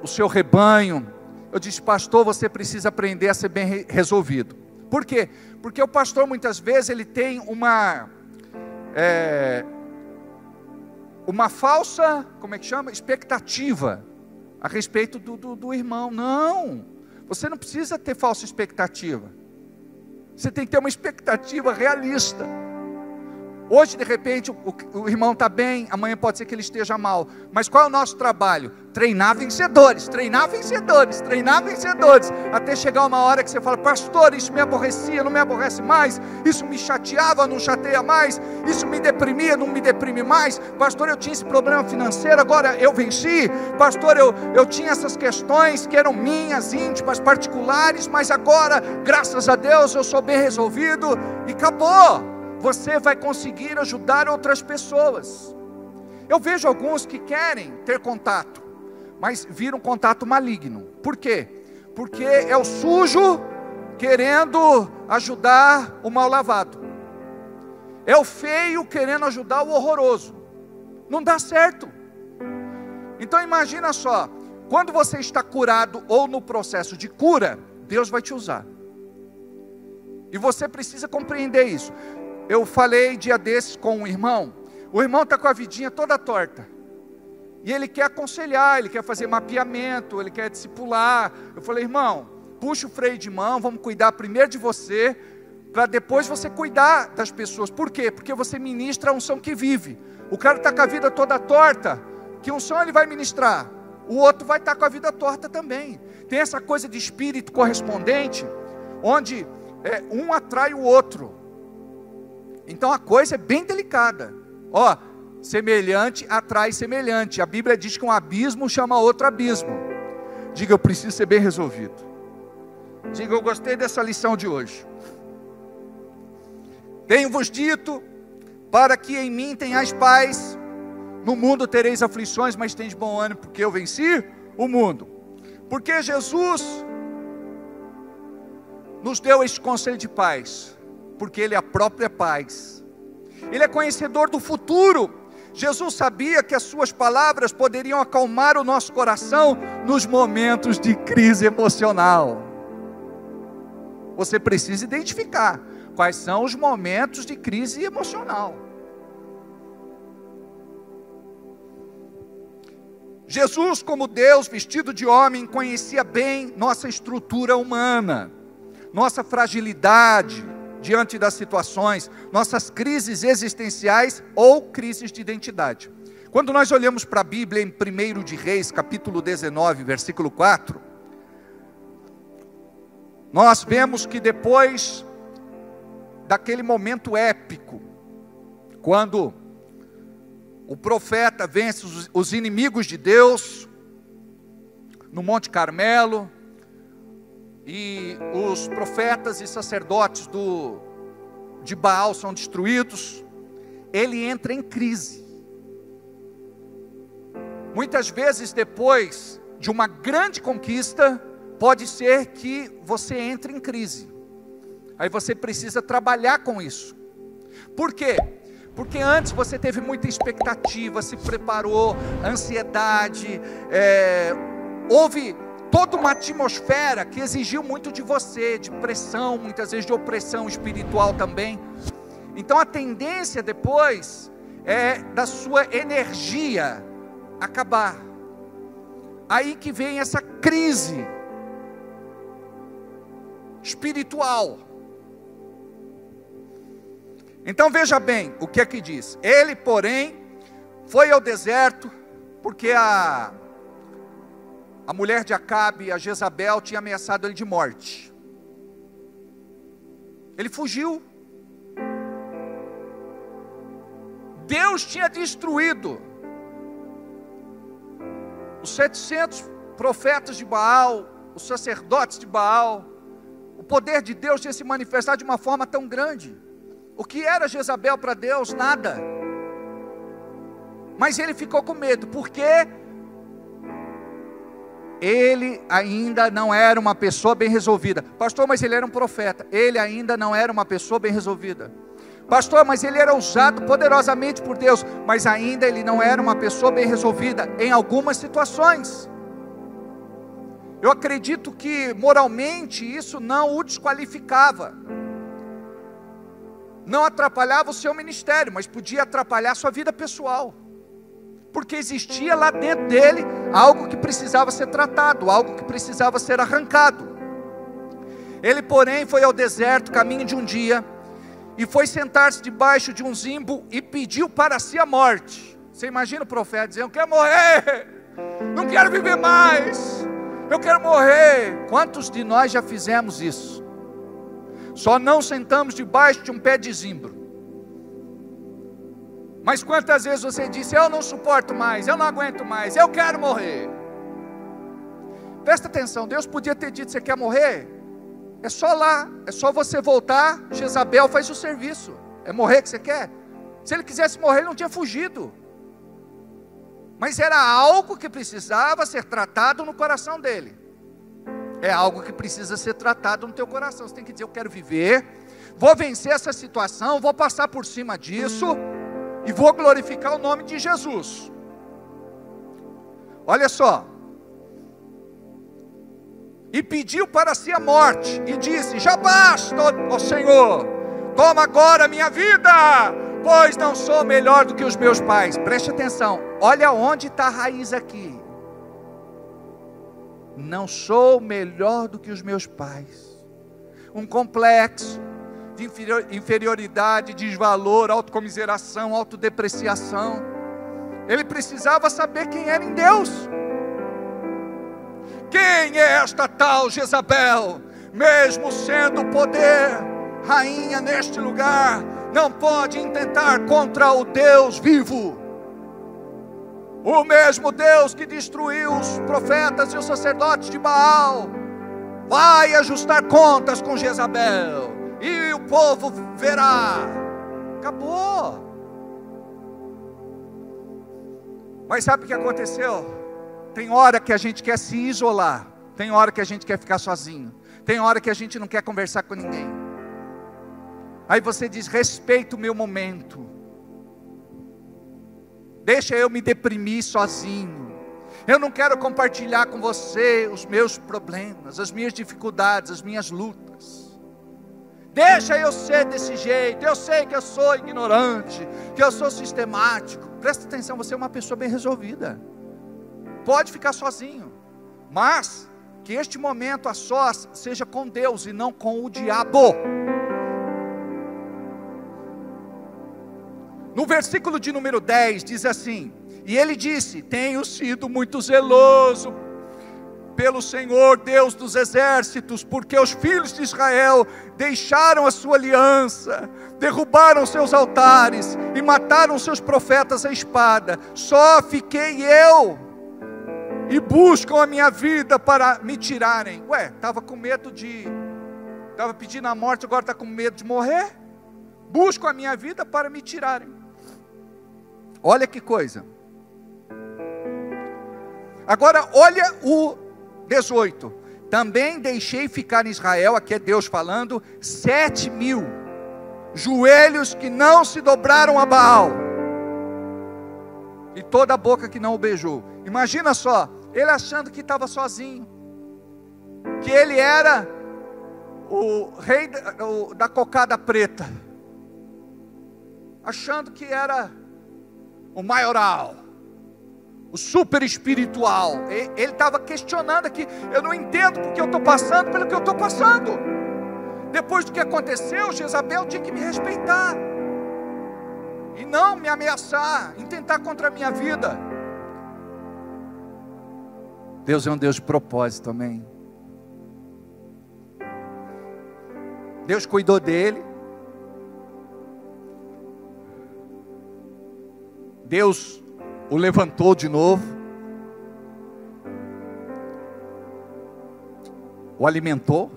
o seu rebanho. Eu disse, pastor, você precisa aprender a ser bem resolvido. Por quê? Porque o pastor muitas vezes ele tem uma falsa, como é que chama? Expectativa a respeito do irmão. Não, você não precisa ter falsa expectativa. Você tem que ter uma expectativa realista. Hoje de repente o irmão está bem, amanhã pode ser que ele esteja mal. Mas qual é o nosso trabalho? Treinar vencedores, treinar vencedores, treinar vencedores. Até chegar uma hora que você fala, pastor, isso me aborrecia, não me aborrece mais. Isso me chateava, não chateia mais. Isso me deprimia, não me deprime mais. Pastor, eu tinha esse problema financeiro, agora eu venci. Pastor, eu tinha essas questões que eram minhas, íntimas, particulares. Mas agora, graças a Deus, eu sou bem resolvido. E acabou. Você vai conseguir ajudar outras pessoas. Eu vejo alguns que querem ter contato, mas viram um contato maligno. Por quê? Porque é o sujo querendo ajudar o mal lavado. É o feio querendo ajudar o horroroso. Não dá certo. Então imagina só, quando você está curado ou no processo de cura, Deus vai te usar. E você precisa compreender isso. Eu falei dia desses com um irmão, o irmão está com a vidinha toda torta. E ele quer aconselhar, ele quer fazer mapeamento, ele quer discipular. Eu falei, irmão, puxa o freio de mão, vamos cuidar primeiro de você, para depois você cuidar das pessoas. Por quê? Porque você ministra a unção que vive. O cara está com a vida toda torta, que unção ele vai ministrar? O outro vai estar com a vida torta também. Tem essa coisa de espírito correspondente, onde um atrai o outro. Então a coisa é bem delicada. Ó, semelhante atrai semelhante. A Bíblia diz que um abismo chama outro abismo. Diga, eu preciso ser bem resolvido. Diga, eu gostei dessa lição de hoje. Tenho-vos dito, para que em mim tenhais paz. No mundo tereis aflições, mas tendes bom ânimo, porque eu venci o mundo. Porque Jesus nos deu este conselho de paz, porque Ele é a própria paz. Ele é conhecedor do futuro. Jesus sabia que as suas palavras poderiam acalmar o nosso coração nos momentos de crise emocional. Você precisa identificar quais são os momentos de crise emocional. Jesus, como Deus vestido de homem, conhecia bem nossa estrutura humana, nossa fragilidade diante das situações, nossas crises existenciais ou crises de identidade. Quando nós olhamos para a Bíblia em 1 de Reis, capítulo 19, versículo 4, nós vemos que depois daquele momento épico, quando o profeta vence os inimigos de Deus no Monte Carmelo, e os profetas e sacerdotes de Baal são destruídos, ele entra em crise. Muitas vezes depois de uma grande conquista, pode ser que você entre em crise. Aí você precisa trabalhar com isso. Por quê? Porque antes você teve muita expectativa, se preparou, ansiedade, houve toda uma atmosfera que exigiu muito de você, de pressão, muitas vezes de opressão espiritual também. Então a tendência depois é da sua energia acabar. Aí que vem essa crise espiritual. Então veja bem o que é que diz. Ele, porém, foi ao deserto, porque a mulher de Acabe, a Jezabel, tinha ameaçado ele de morte. Ele fugiu. Deus tinha destruído os 700 profetas de Baal, os sacerdotes de Baal. O poder de Deus tinha se manifestado de uma forma tão grande. O que era Jezabel para Deus? Nada. Mas ele ficou com medo, porque ele ainda não era uma pessoa bem resolvida. Pastor, mas ele era um profeta. Ele ainda não era uma pessoa bem resolvida. Pastor, mas ele era usado poderosamente por Deus, mas ainda ele não era uma pessoa bem resolvida em algumas situações. Eu acredito que moralmente isso não o desqualificava, não atrapalhava o seu ministério, mas podia atrapalhar a sua vida pessoal, porque existia lá dentro dele algo que precisava ser tratado, algo que precisava ser arrancado. Ele, porém, foi ao deserto, caminho de um dia, e foi sentar-se debaixo de um zimbo e pediu para si a morte. Você imagina o profeta dizendo: eu quero morrer, não quero viver mais, eu quero morrer. Quantos de nós já fizemos isso? Só não sentamos debaixo de um pé de zimbro. Mas quantas vezes você disse: eu não suporto mais, eu não aguento mais, eu quero morrer? Presta atenção, Deus podia ter dito: você quer morrer? É só lá, é só você voltar, Jezabel faz o serviço. É morrer que você quer? Se ele quisesse morrer, ele não tinha fugido. Mas era algo que precisava ser tratado no coração dele. É algo que precisa ser tratado no teu coração. Você tem que dizer: eu quero viver, vou vencer essa situação, vou passar por cima disso, e vou glorificar o nome de Jesus. Olha só. E pediu para si a morte, e disse: já basta, ó Senhor, toma agora a minha vida, pois não sou melhor do que os meus pais. Preste atenção, olha onde está a raiz aqui. Não sou melhor do que os meus pais. Um complexo de inferioridade, desvalor, autocomiseração, autodepreciação. Ele precisava saber quem era em Deus. Quem é esta tal Jezabel? Mesmo sendo poder, rainha neste lugar, não pode intentar contra o Deus vivo. O mesmo Deus que destruiu os profetas e os sacerdotes de Baal, vai ajustar contas com Jezabel, e o povo verá. Acabou. Mas sabe o que aconteceu? Tem hora que a gente quer se isolar, tem hora que a gente quer ficar sozinho, tem hora que a gente não quer conversar com ninguém. Aí você diz: respeita o meu momento, deixa eu me deprimir sozinho, eu não quero compartilhar com você os meus problemas, as minhas dificuldades, as minhas lutas. Deixa eu ser desse jeito, eu sei que eu sou ignorante, que eu sou sistemático. Presta atenção, você é uma pessoa bem resolvida, pode ficar sozinho, mas que este momento a sós seja com Deus e não com o diabo. No versículo de número 10 diz assim: e ele disse: tenho sido muito zeloso pelo Senhor Deus dos exércitos, porque os filhos de Israel deixaram a sua aliança, derrubaram seus altares e mataram seus profetas à espada. Só fiquei eu, e buscam a minha vida para me tirarem. Estava com medo estava pedindo a morte, agora está com medo de morrer? Buscam a minha vida para me tirarem. Olha que coisa. Agora olha o 18. Também deixei ficar em Israel, aqui é Deus falando, 7.000 joelhos que não se dobraram a Baal, e toda a boca que não o beijou. Imagina só, ele achando que estava sozinho, que ele era o rei da cocada preta, achando que era o maioral, o super espiritual. Ele estava questionando aqui: eu não entendo porque eu estou passando pelo que eu estou passando. Depois do que aconteceu, Jezabel tinha que me respeitar, e não me ameaçar, intentar contra a minha vida. Deus é um Deus de propósito, amém? Deus cuidou dele, Deus o levantou de novo, o alimentou,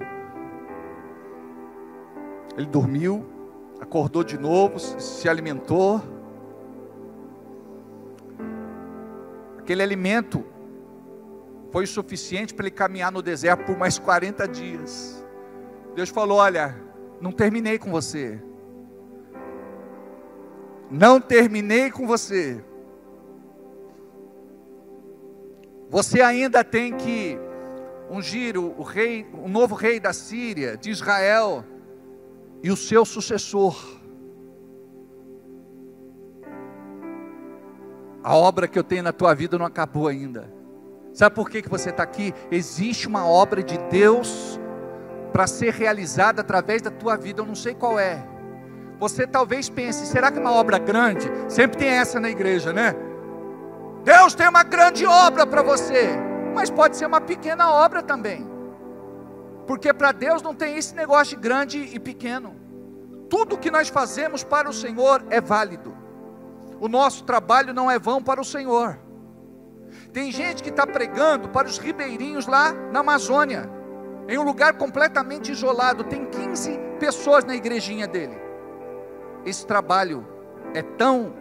ele dormiu, acordou de novo, se alimentou. Aquele alimento foi suficiente para ele caminhar no deserto por mais 40 dias. Deus falou: olha, não terminei com você, não terminei com você, você ainda tem que ungir o novo rei da Síria, de Israel, e o seu sucessor. A obra que eu tenho na tua vida não acabou ainda. Sabe por que você está aqui? Existe uma obra de Deus para ser realizada através da tua vida. Eu não sei qual é. Você talvez pense: será que é uma obra grande? Sempre tem essa na igreja, né? Deus tem uma grande obra para você, mas pode ser uma pequena obra também, porque para Deus não tem esse negócio de grande e pequeno. Tudo que nós fazemos para o Senhor é válido. O nosso trabalho não é vão para o Senhor. Tem gente que está pregando para os ribeirinhos lá na Amazônia, em um lugar completamente isolado, tem 15 pessoas na igrejinha dele. Esse trabalho é tão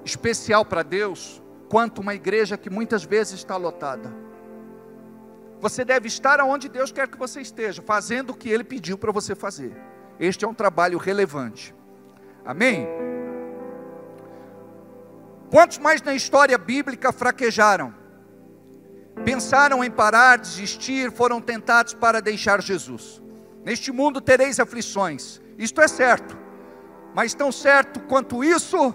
especial para Deus quanto uma igreja que muitas vezes está lotada. Você deve estar onde Deus quer que você esteja, fazendo o que Ele pediu para você fazer. Este é um trabalho relevante, amém? Quantos mais na história bíblica fraquejaram? Pensaram em parar, desistir, foram tentados para deixar Jesus. Neste mundo tereis aflições, isto é certo, mas tão certo quanto isso,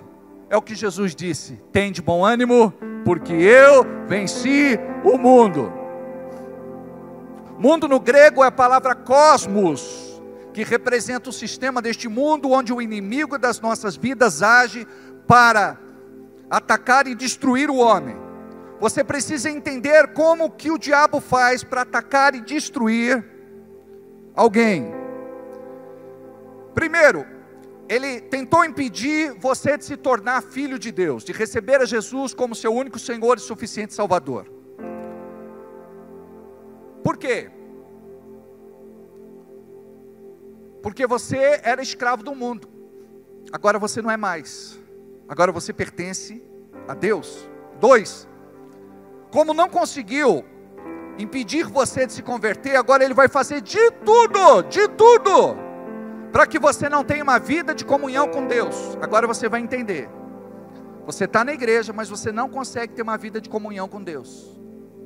é o que Jesus disse: tende bom ânimo, porque eu venci o mundo. Mundo no grego é a palavra cosmos, que representa o sistema deste mundo, onde o inimigo das nossas vidas age para atacar e destruir o homem. Você precisa entender como que o diabo faz para atacar e destruir alguém. Primeiro, ele tentou impedir você de se tornar filho de Deus, de receber a Jesus como seu único Senhor e suficiente Salvador. Por quê? Porque você era escravo do mundo. Agora você não é mais. Agora você pertence a Deus. 2, como não conseguiu impedir você de se converter, agora ele vai fazer de tudo, para que você não tenha uma vida de comunhão com Deus. Agora você vai entender. Você está na igreja, mas você não consegue ter uma vida de comunhão com Deus.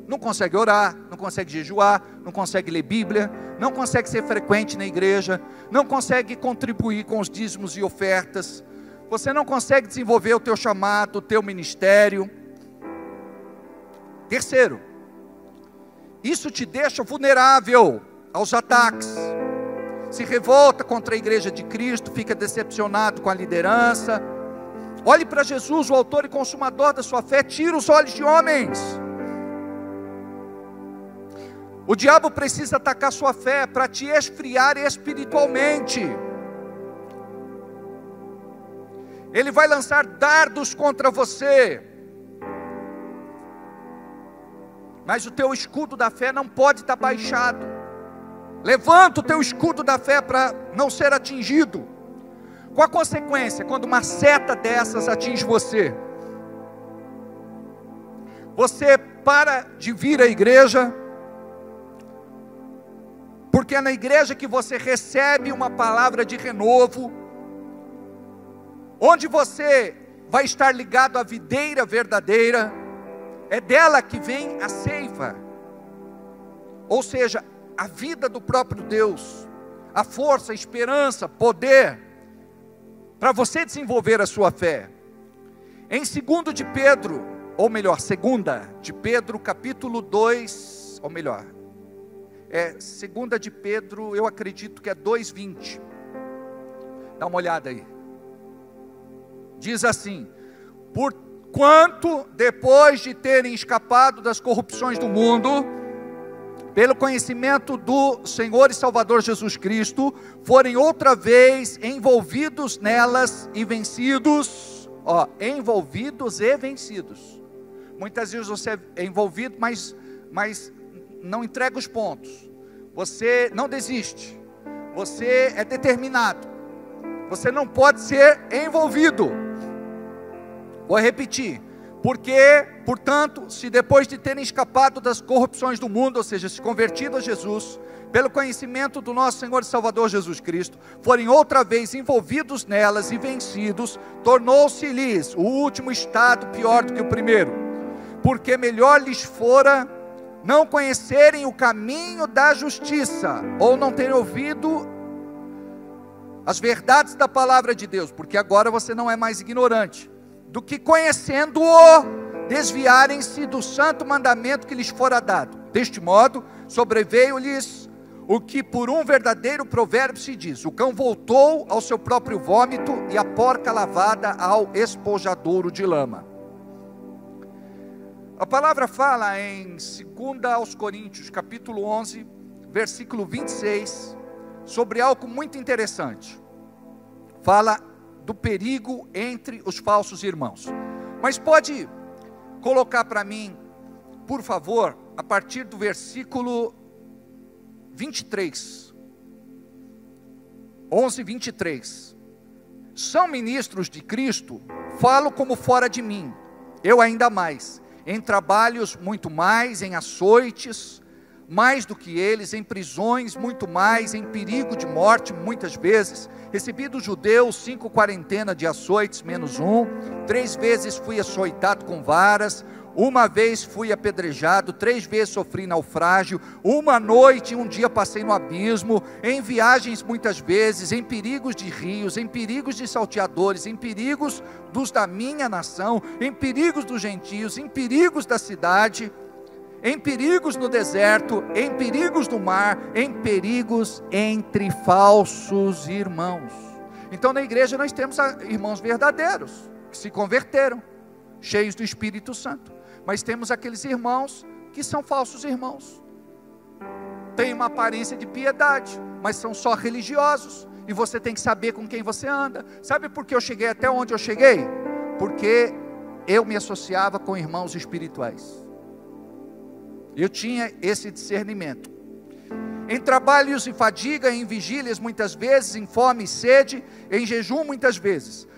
Não consegue orar, não consegue jejuar, não consegue ler Bíblia, não consegue ser frequente na igreja, não consegue contribuir com os dízimos e ofertas, você não consegue desenvolver o teu chamado, o teu ministério. Terceiro, isso te deixa vulnerável aos ataques. Se revolta contra a igreja de Cristo, fica decepcionado com a liderança. Olhe para Jesus, o autor e consumador da sua fé, tira os olhos de homens. O diabo precisa atacar sua fé para te esfriar espiritualmente. Ele vai lançar dardos contra você. Mas o teu escudo da fé não pode estar baixado. Levanta o teu escudo da fé para não ser atingido. Qual a consequência quando uma seta dessas atinge você? Você para de vir à igreja, porque é na igreja que você recebe uma palavra de renovo, onde você vai estar ligado à videira verdadeira, é dela que vem a seiva, ou seja, a vida do próprio Deus, a força, a esperança, poder, para você desenvolver a sua fé. Em 2 de Pedro, ou melhor, 2 de Pedro, capítulo 2, ou melhor, 2 de Pedro, eu acredito que é 2:20, dá uma olhada aí, diz assim: porquanto depois de terem escapado das corrupções do mundo, pelo conhecimento do Senhor e Salvador Jesus Cristo, forem outra vez envolvidos nelas e vencidos, envolvidos e vencidos. Muitas vezes você é envolvido, mas não entrega os pontos, você não desiste, você é determinado, você não pode ser envolvido. Vou repetir: porque, portanto, se depois de terem escapado das corrupções do mundo, ou seja, se convertido a Jesus, pelo conhecimento do nosso Senhor e Salvador Jesus Cristo, forem outra vez envolvidos nelas e vencidos, tornou-se-lhes o último estado pior do que o primeiro, porque melhor lhes fora não conhecerem o caminho da justiça, ou não terem ouvido as verdades da palavra de Deus, porque agora você não é mais ignorante, do que conhecendo-o, desviarem-se do santo mandamento que lhes fora dado. Deste modo, sobreveio-lhes o que por um verdadeiro provérbio se diz: o cão voltou ao seu próprio vômito, e a porca lavada ao espojadouro de lama. A palavra fala em 2 aos Coríntios, capítulo 11, versículo 26, sobre algo muito interessante. Fala do perigo entre os falsos irmãos. Mas pode colocar para mim, por favor, a partir do versículo 23. 11:23. São ministros de Cristo, falo como fora de mim, eu ainda mais, em trabalhos muito mais, em açoites, mais do que eles, em prisões muito mais, em perigo de morte muitas vezes. Recebi dos judeus 5 quarentenas de açoites, menos 1. 3 vezes fui açoitado com varas. 1 vez fui apedrejado. 3 vezes sofri naufrágio. 1 noite e 1 dia passei no abismo. Em viagens muitas vezes, em perigos de rios, em perigos de salteadores, em perigos dos da minha nação, em perigos dos gentios, em perigos da cidade, em perigos no deserto, em perigos no mar, em perigos entre falsos irmãos. Então na igreja nós temos irmãos verdadeiros, que se converteram, cheios do Espírito Santo. Mas temos aqueles irmãos que são falsos irmãos. Têm uma aparência de piedade, mas são só religiosos. E você tem que saber com quem você anda. Sabe por que eu cheguei até onde eu cheguei? Porque eu me associava com irmãos espirituais. Eu tinha esse discernimento. Em trabalhos e fadiga, em vigílias muitas vezes, em fome e sede, em jejum muitas vezes.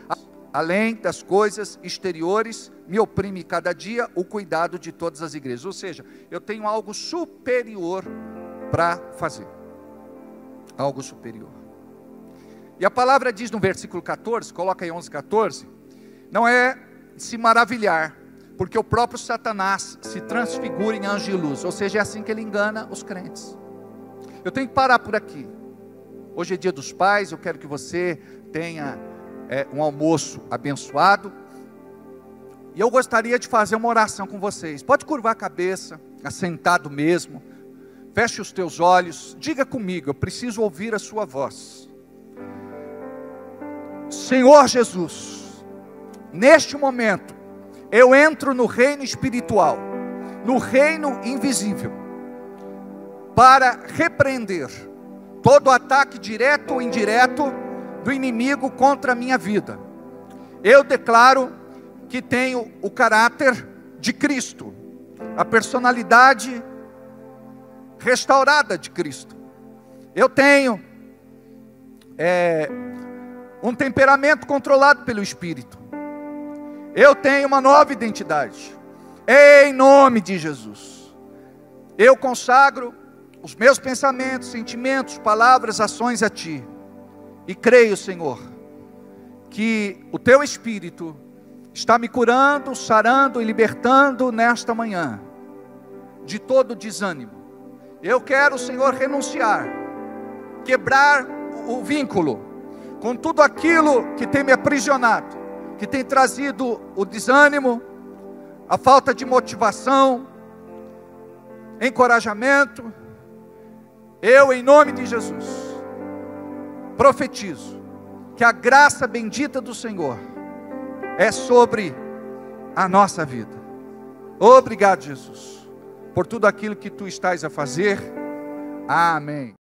Além das coisas exteriores, me oprime cada dia o cuidado de todas as igrejas. Ou seja, eu tenho algo superior para fazer. Algo superior. E a palavra diz no versículo 14, coloca aí 11, 14, não é se maravilhar, porque o próprio Satanás se transfigura em anjo de luz. Ou seja, é assim que ele engana os crentes. Eu tenho que parar por aqui. Hoje é dia dos pais, eu quero que você tenha um almoço abençoado. E eu gostaria de fazer uma oração com vocês. Pode curvar a cabeça, assentado mesmo. Feche os teus olhos, diga comigo, eu preciso ouvir a sua voz. Senhor Jesus, neste momento, eu entro no reino espiritual, no reino invisível, para repreender todo ataque direto ou indireto do inimigo contra a minha vida. Eu declaro que tenho o caráter de Cristo, a personalidade restaurada de Cristo. Eu tenho um temperamento controlado pelo Espírito. Eu tenho uma nova identidade, em nome de Jesus. Eu consagro os meus pensamentos, sentimentos, palavras, ações a Ti. E creio, Senhor, que o Teu Espírito está me curando, sarando e libertando nesta manhã, de todo desânimo. Eu quero, Senhor, renunciar, quebrar o vínculo com tudo aquilo que tem me aprisionado, que tem trazido o desânimo, a falta de motivação, encorajamento. Eu, em nome de Jesus, profetizo que a graça bendita do Senhor é sobre a nossa vida. Obrigado, Jesus, por tudo aquilo que Tu estás a fazer. Amém.